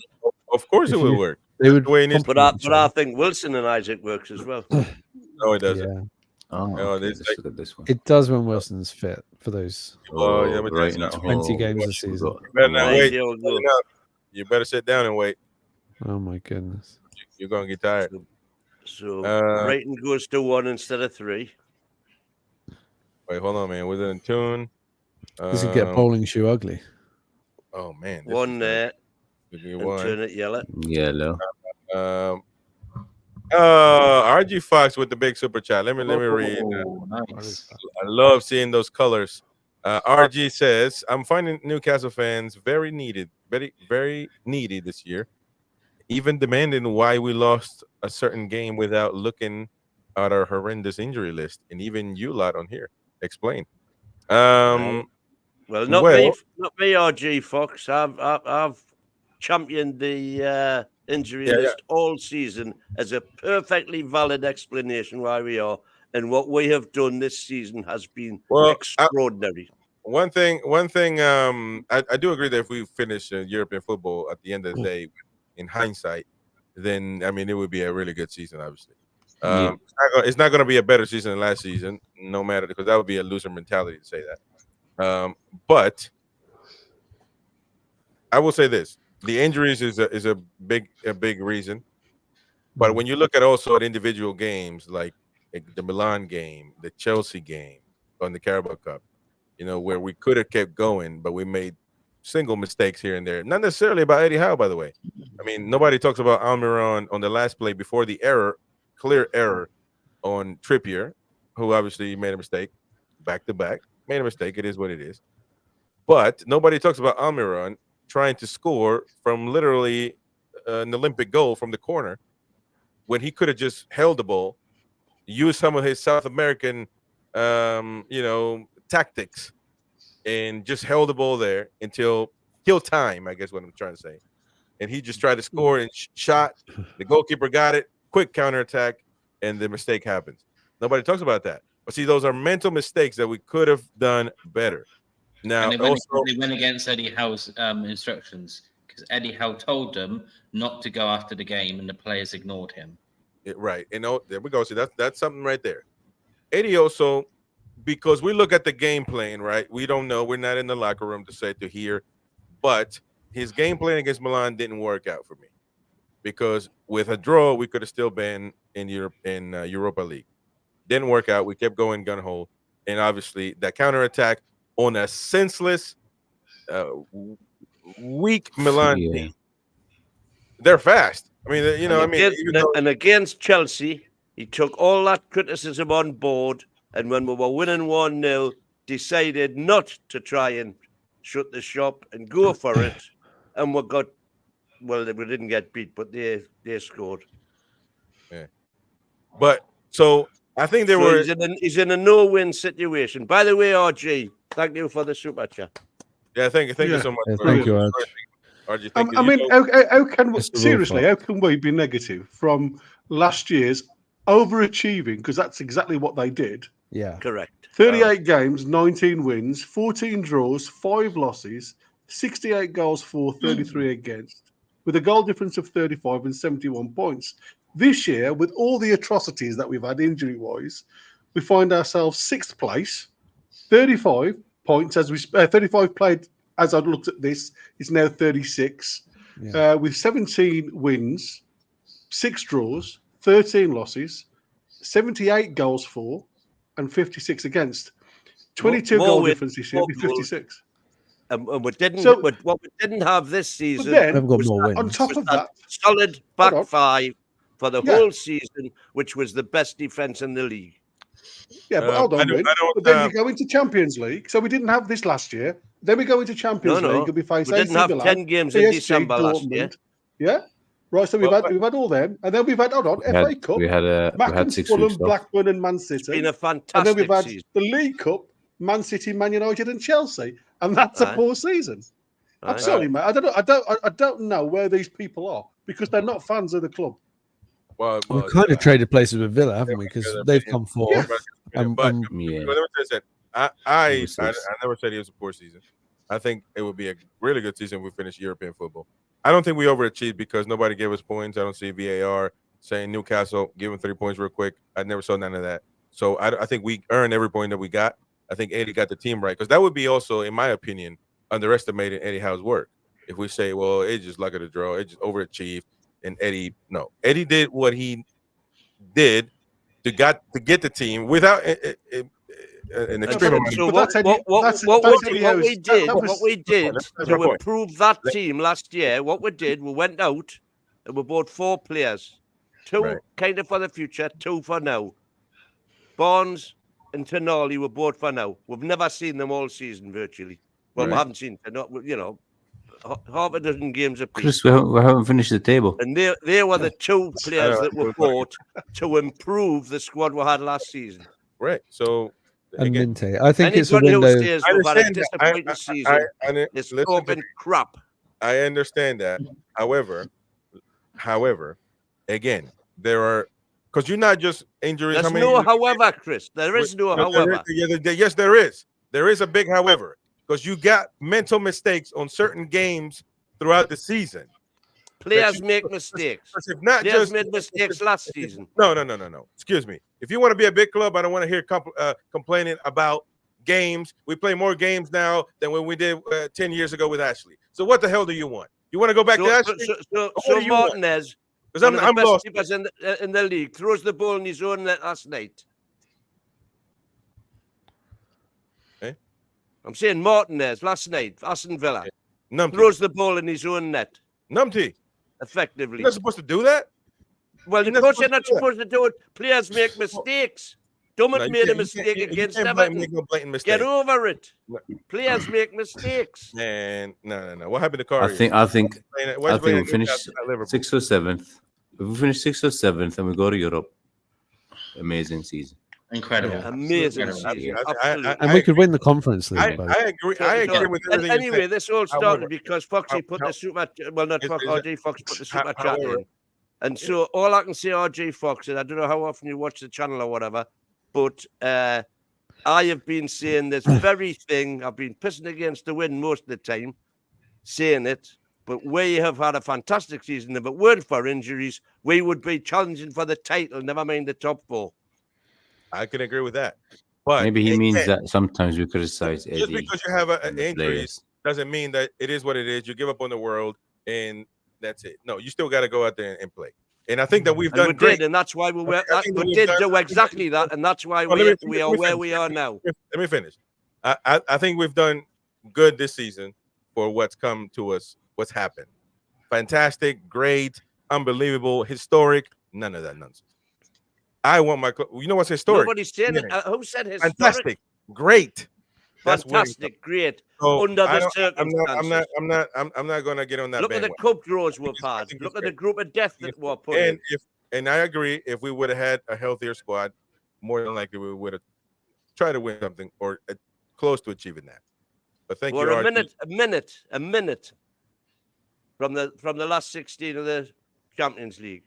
Of course, If it would you- work. they would. The way it needs to But I complement each think Wilson and Isaac works as well. No, it other. doesn't. Yeah, Oh, No, okay, this- let's look at this one. it does when Wilson's fit for those Oh, yeah, but Brighton that's at 20 home. games a We season. got Better not one. wait. Ideal goal. You better sit down and wait. Oh my goodness! You're gonna get tired. So Brighton Brighton goes to 1 instead of 3. Wait, hold on, man. Was it in tune? This could get bowling shoe ugly. Oh man, this 1 is there could be and one. turn it yellow. Yellow. RG Fox with the big super chat. Let me read. Oh, nice. I love seeing those colors. RG says, "I'm finding Newcastle fans very very needy this year, even demanding why we lost a certain game without looking at our horrendous injury list, and even you lot on here. Explain." Well, not well- me, RG Fox. I've championed the injury Yeah, list all season as a perfectly valid explanation why we are, and what we have done this season has been Well, extraordinary. One thing. I do agree that if we finish European football at the end of the day, in hindsight, then I mean it would be a really good season. Obviously, Yeah. it's not going to be a better season than last season, no matter, because that would be a loser mentality to say that. But I will say this: the injuries is a big reason. But when you look at also at individual games like the Milan game, the Chelsea game on the Carabao Cup, where we could have kept going, but we made single mistakes here and there. Not necessarily about Eddie Howe, by the way. I mean, nobody talks about Almiron on the last play before the clear error on Trippier, who obviously made a mistake back to back. Made a mistake. It is what it is. But nobody talks about Almiron trying to score from literally an Olympic goal from the corner when he could have just held the ball, used some of his South American, tactics, and just held the ball there until kill time, I guess what I'm trying to say. And he just tried to score and shot. The goalkeeper got it, quick counterattack, and the mistake happens. Nobody talks about that. But see, those are mental mistakes that we could have done better. Now, and they went against Eddie Howe's instructions because Eddie Howe told them not to go after the game, and the players ignored him. Right, and there we go. See, that's something right there. Eddie also, because we look at the game plan, right? We don't know. We're not in the locker room to hear, but his game plan against Milan didn't work out for me because with a draw we could have still been in Europa League. Didn't work out. We kept going gun ho, and obviously that counterattack on a senseless, weak Milan team. They're fast. I mean, and against Chelsea, he took all that criticism on board, and when we were winning 1-0, decided not to try and shut the shop and go for it, and we didn't get beat, but they scored. Yeah. But so I think he's in a no-win situation. By the way, RG, thank you for the super chat. Yeah, thank you so much. Yeah, thank you, RG. I mean, how can we be negative from last year's overachieving? Because that's exactly what they did. Yeah, correct. 38 games, 19 wins, 14 draws, 5 losses, 68 goals for, 33 against, with a goal difference of 35 and 71 points. This year, with all the atrocities that we've had injury-wise, we find ourselves 6th place, 35 points 35 played. As I looked at this, it's now 36, with 17 wins, 6 draws, 13 losses, 78 goals for, and 56 against. 22 goal difference this year, 56. And we didn't. What we didn't have this season, on top of that, solid back five for the whole season, which was the best defense in the league. Yeah, but hold on, but then you go into Champions League. So we didn't have this last year. Then we go into Champions League and we face we didn't have 10 games in December last year. Yeah, right. So we've had all them, and then we've had FA Cup. We had 6 Fulham, weeks Blackburn, and Man City. It's been a fantastic and then we've had season. the League Cup, Man City, Man United, and Chelsea, and that's a poor season. I'm sorry, mate. I don't know where these people are because they're not fans of the club. Well, we've kind of traded places with Villa, haven't we? Because they've come forth. I never said it was a poor season. I think it would be a really good season if we finish European football. I don't think we overachieved because nobody gave us points. I don't see VAR saying Newcastle, give them 3 points real quick. I never saw none of that. So I think we earned every point that we got. I think Eddie got the team right because that would be also, in my opinion, underestimating Eddie Howe's work. If we say, well, it's just luck of the draw, it just overachieved, and Eddie did what he did to get the team without an extreme amount. So what we did to improve that team last year, we went out and we bought 4 players, 2 kind of for the future, 2 for now. Barnes and Tonali were bought for now. We've never seen them all season virtually. Well, we haven't seen, half a dozen games apiece. Chris, we haven't finished the table. And they were the 2 players that were bought to improve the squad we had last season. Right. So, and Minte, I think it's a window. We've had a disappointing season. It's open crap. I understand that. However, again, there are because you're not just injuries. There's no however, Chris. There is no however. Yes, there is. There is a big however because you got mental mistakes on certain games throughout the season. Players make mistakes. Players made mistakes last season. No. Excuse me. If you want to be a big club, I don't want to hear complaining about games. We play more games now than when we did 10 years ago with Ashley. So what the hell do you want? You want to go back to Ashley? So Martinez, because I'm best lost keepers in the league, throws the ball in his own net last night. Okay. I'm saying Martinez last night, Aston Villa, Numpty. throws the ball in his own net. Numpty. Effectively. You're not supposed to do that? Well, of course you're not supposed to do it. Players make mistakes. Dummett made a mistake against Everton. Get over it. Players make mistakes. Man, no. What happened to Curry? I think we finished 6th or 7th. If we finish 6th or 7th and we go to Europe, amazing season. Incredible. Yeah, amazing season. And we could win the Conference League. I agree with everything. Anyway, this all started because Foxy put the super. Well, not Fox. RJ Fox put the super chat in. And so all I can say, RJ Fox, and I don't know how often you watch the channel or whatever, but I have been saying this very thing. I've been pissing against the wind most of the time, saying it. But we have had a fantastic season. If it weren't for injuries, we would be challenging for the title, never mind the top 4. I can agree with that. But maybe he means that sometimes we criticize Eddie. Just because you have an injury doesn't mean that it is what it is. You give up on the world and that's it. No, you still got to go out there and play. And I think that we've done great. And that's why we did do exactly that. And that's why we are where we are now. Let me finish. I think we've done good this season for what's come to us, what's happened. Fantastic, great, unbelievable, historic, none of that nonsense. I want my you know what's historic? Nobody's saying it. Who said historic? Fantastic, great. Fantastic, great. Under the circumstances. I'm not gonna get on that. Look at the cup draws we've had. Look at the group of death that we're putting. And I agree, if we would have had a healthier squad, more than likely we would have tried to win something or close to achieving that. But thank you. We're a minute from the last 16 of the Champions League.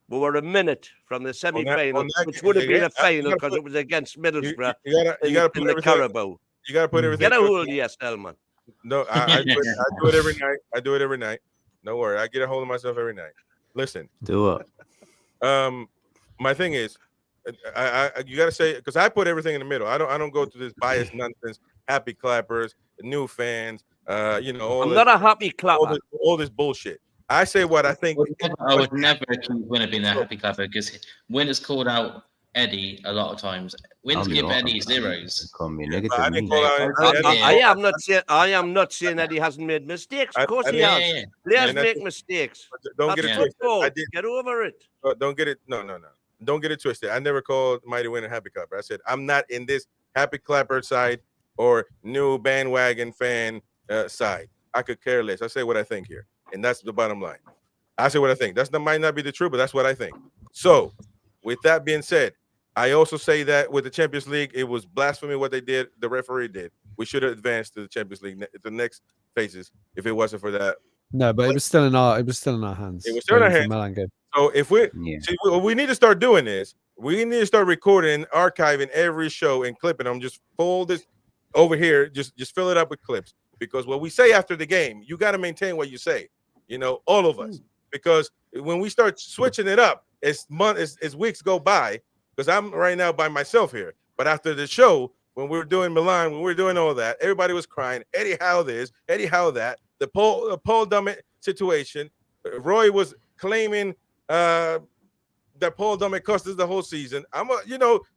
We were a minute from the semi-final, which would have been a final because it was against Middlesbrough in the Carabao. You got to put everything. Get a hold of yes, Elman. No, I do it every night. I do it every night. No worry. I get a hold of myself every night. Listen. Do it. My thing is, you got to say, because I put everything in the middle. I don't go through this biased nonsense. Happy clappers, new fans. I'm not a happy clapper. All this bullshit. I say what I think. I would never accuse Win of being a happy clapper because Win has called out Eddie a lot of times. Win's give Eddie zeros. I am not saying Eddie hasn't made mistakes. Of course he has. Players make mistakes. Don't get it twisted. Get over it. Don't get it. No. Don't get it twisted. I never called Mighty Win a happy clapper. I said I'm not in this happy clapper side or new bandwagon fan side. I could care less. I say what I think here. And that's the bottom line. I say what I think. That might not be the truth, but that's what I think. So, with that being said, I also say that with the Champions League, it was blasphemy what they did. The referee did. We should have advanced to the Champions League, the next phases, if it wasn't for that. No, but it was still in our hands. It was still in our hands. So if we need to start doing this, we need to start recording, archiving every show and clipping them. Just fold this over here. Just fill it up with clips. Because what we say after the game, you got to maintain what you say. All of us. Because when we start switching it up, as weeks go by, because I'm right now by myself here. But after the show, when we were doing Milan, when we were doing all that, everybody was crying. Eddie Howe this, Eddie Howe that. The Paul Dummett situation. Roy was claiming that Paul Dummett cost us the whole season.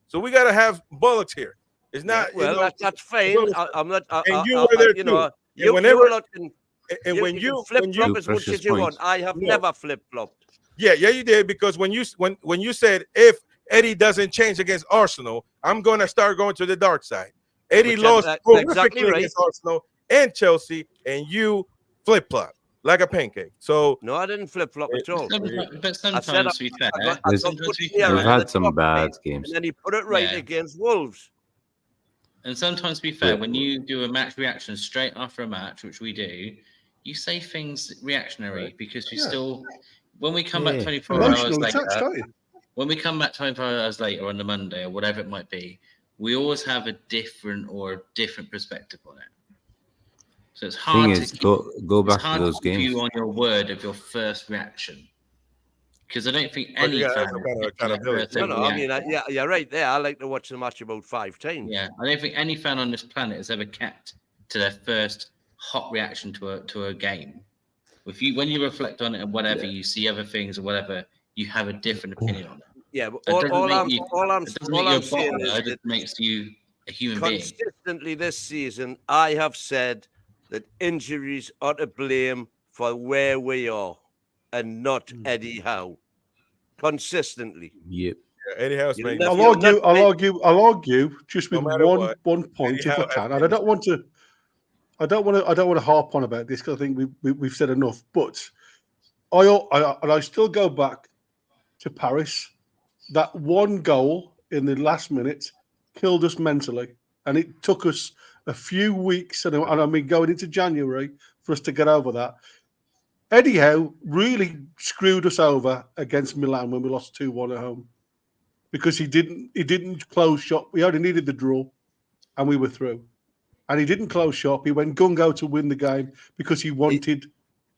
So we got to have bullets here. It's not. That's fine. I'm not. And you were there too. When you flip flop as much as you want. I have never flip flopped. Yeah, you did, because when you said if Eddie doesn't change against Arsenal, I'm going to start going to the dark side. Eddie lost exactly against Arsenal and Chelsea, and you flip flop like a pancake. So no, I didn't flip flop at all. But sometimes, to be fair, we've had some bad games. And then he put it right against Wolves. And sometimes, to be fair, when you do a match reaction straight after a match, which we do, you say things reactionary because you still. When we come back 24 hours later, when we come back 24 hours later on the Monday or whatever it might be, we always have a different perspective on it. So it's hard to go back to those games. You on your word of your first reaction. Because I don't think Well, you any gotta have fan. some kind of accountability. No, I mean, yeah, you're right there. I like to watch the match about 5 times. Yeah, I don't think any fan on this planet has ever kept to their first hot reaction to a game. When you reflect on it and whatever, you see other things or whatever, you have a different opinion on it. Yeah, but It doesn't all make I'm you a saying bottler, is it that makes you a human being. consistently this season, I have said that injuries are to blame for where we are, and not Eddie Howe. Consistently. Yep. Yeah, Eddie Howe's You'll making. never- I'll argue just No with matter one what, point if I anyhow, can, and I don't want to harp on about this because I think we've said enough. But I still go back to Paris. That one goal in the last minute killed us mentally, and it took us a few weeks, and I mean going into January for us to get over that. Eddie Howe really screwed us over against Milan when we lost 2-1 at home because he didn't close shop. We only needed the draw, and we were through. And he didn't close shop. He went gung-ho to win the game because he wanted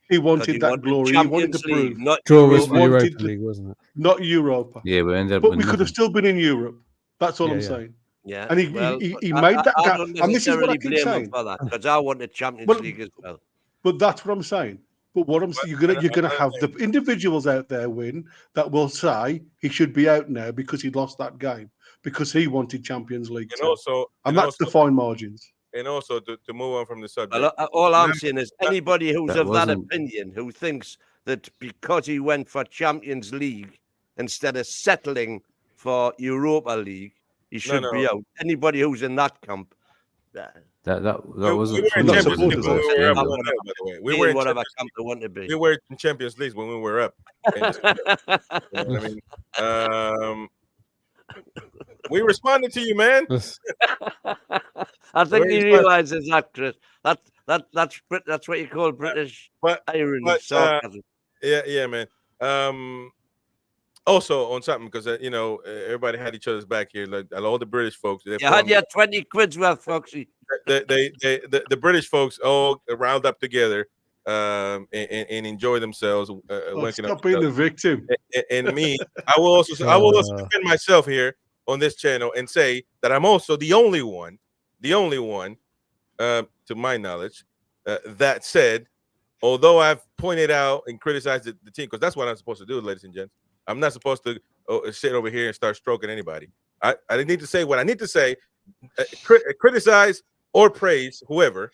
that glory. He wanted to prove. Draw was He for Europa wanted to- League, wasn't it? Not Europa. Yeah, we ended up But with we could have nothing. still been in Europe. That's all Yeah, I'm yeah. saying. Yeah, And he made that I gap. don't And this is what I necessarily keep blame him saying. for that, because I wanted Champions Well, League as well. But that's what I'm saying. But what I'm saying, you're gonna have the individuals out there that will say he should be out now because he lost that game because he wanted Champions League And too. also, And that's the fine margins. and also to move on from the subject. Well, all I'm saying is anybody who's that of that wasn't- opinion, who thinks that because he went for Champions League instead of settling for Europa League, he should be out. Anybody who's in that camp, That we wasn't were in from Champions League supporters when we were up. actually, By though. the way, we in whatever camp they want to be. we were in Champions League when we were up. You know what I mean? We responded to you, man. I think Where he is my- realizes that, Chris. That's what you call British But irony, sarcasm. yeah, man. Also on something because everybody had each other's back here. Like all the British folks. You had your 20 quid's worth, Foxy. The British folks all round up together and enjoy themselves. Stop being the victim. And me, I will also defend myself here on this channel and say that I'm also the only one, to my knowledge, that said, although I've pointed out and criticized the team, because that's what I'm supposed to do, ladies and gents. I'm not supposed to sit over here and start stroking anybody. I need to say what I need to say, criticize or praise whoever.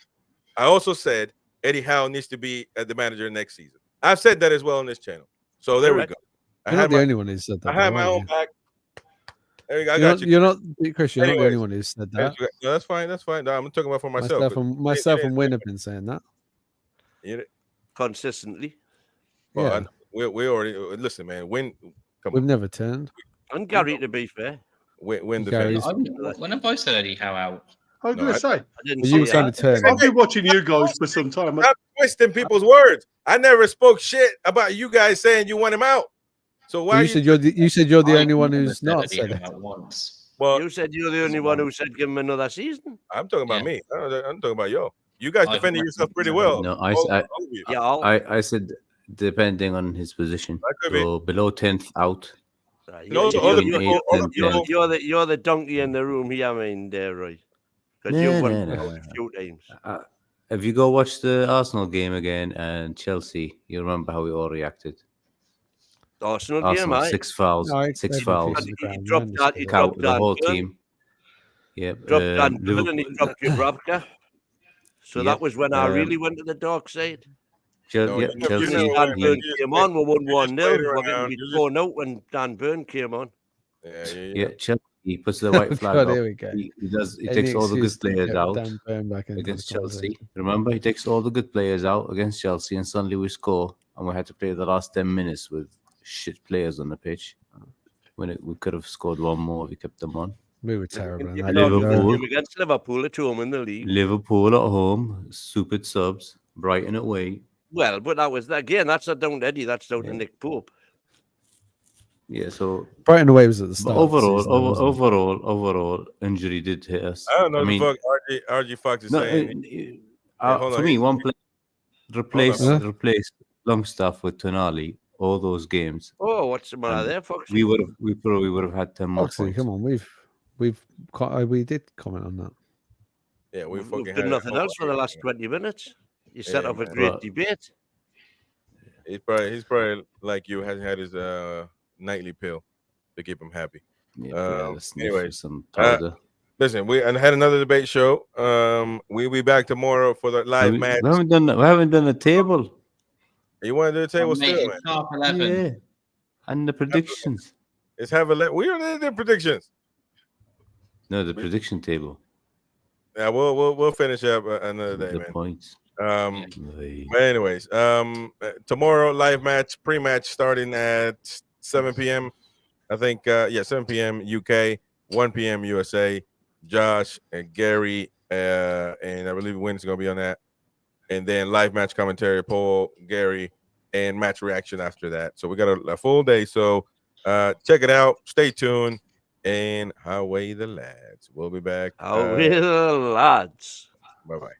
I also said Eddie Howe needs to be the manager next season. I've said that as well on this channel. So there we go. You're not the only one who said that. I have my own back. There you go. I You're got not, you. you're not, Chris. You're not the Anyways. only one who said that. No, that's fine. That's fine. No, I'm talking about for myself. Myself and Win have been saying that. Consistently. Well, Yeah. we already listen, man. Win. Come We've on. never turned. And Gary, to be fair. Win the Gary's- fence. When have I said Eddie Howe out? I was No, going to say, I didn't You were say trying that. to turn. I've been watching you guys for some time. Stop twisting people's words. I never spoke shit about you guys saying you want him out. So why You said you're the only one who's I've never not said said Eddie it. Howe out once. Well, You said you're the only one who said give him another season. I'm talking about Yeah. me. I'm talking about yo. You guys I've defended never yourself said pretty that. well. No, All of you. Yeah, I said depending on his position. That could be. So below 10th out. right. No, You're- other you're- people- you're- other you're- people- You're the donkey in the room here, I mean, there, right? Because No, you've won no. a few times. If you go watch the Arsenal game again and Chelsea, you remember how we all reacted. Arsenal game, Arsenal, aye. 6 fouls. No, I 6 said fouls. defeated the He ground, dropped man, that. He so- dropped The whole Dan Burn, team. Yep. dropped Dan Burn, and he Liverpool, dropped Dubravka. So Yep. that was when I really went to the dark side. No, yeah, you never- Chelsea. you never- Dan Burn you came on, we won you just 1-0. played We're around, going to be you just- torn out when Dan Burn came on. Yeah, Chelsea. He puts the white flag God, up. here we go. He does. He Any takes all the excuse good to players get out Dan Burn back into against the Chelsea. conversation. Remember, he takes all the good players out against Chelsea, and suddenly we score, and we had to play the last 10 minutes with shit players on the pitch. When we could have scored one more if we kept them on. We were terrible. in You that can game, argue though. Liverpool. game against Liverpool at home in the league. Liverpool at home, stupid subs, Brighton away. Well, but that was again. That's not down to Eddie. That's down to Nick Pope. Yeah, so Brighton away was at the but start. of the overall, season, though, wasn't it? overall, injury did hit us. I don't know I what mean, the fuck RG Fox is no, saying. Hold for on. me, one player Hold replace Longstaff with Tonali all those games, Oh, what's the matter and there, Fox? we probably would have had 10 more Foxy, points. come on, we did comment on that. Yeah, we We've fucking done had nothing else for the last 20 minutes. You set Yeah, up a man. great But- debate. He's probably like you, hasn't had his nightly pill to keep him happy. Yeah, probably sniff or anyways, some powder. Listen, we had another debate show. We'll be back tomorrow for the live match. We haven't done a table. You want to do a table Mate, still, it's man? half 11. Yeah, and the predictions. Let's have we already did predictions. No, the prediction table. Yeah, we'll finish up another day, The man. points. But anyways, tomorrow live match, pre-match starting at 7 p.m. I think 7 p.m. UK, 1 p.m. USA. Josh and Gary and I believe Wynn's gonna be on that. And then live match commentary, Paul, Gary, and match reaction after that. So we got a full day. So check it out. Stay tuned. And away the lads. We'll be back. Away the lads. Bye-bye.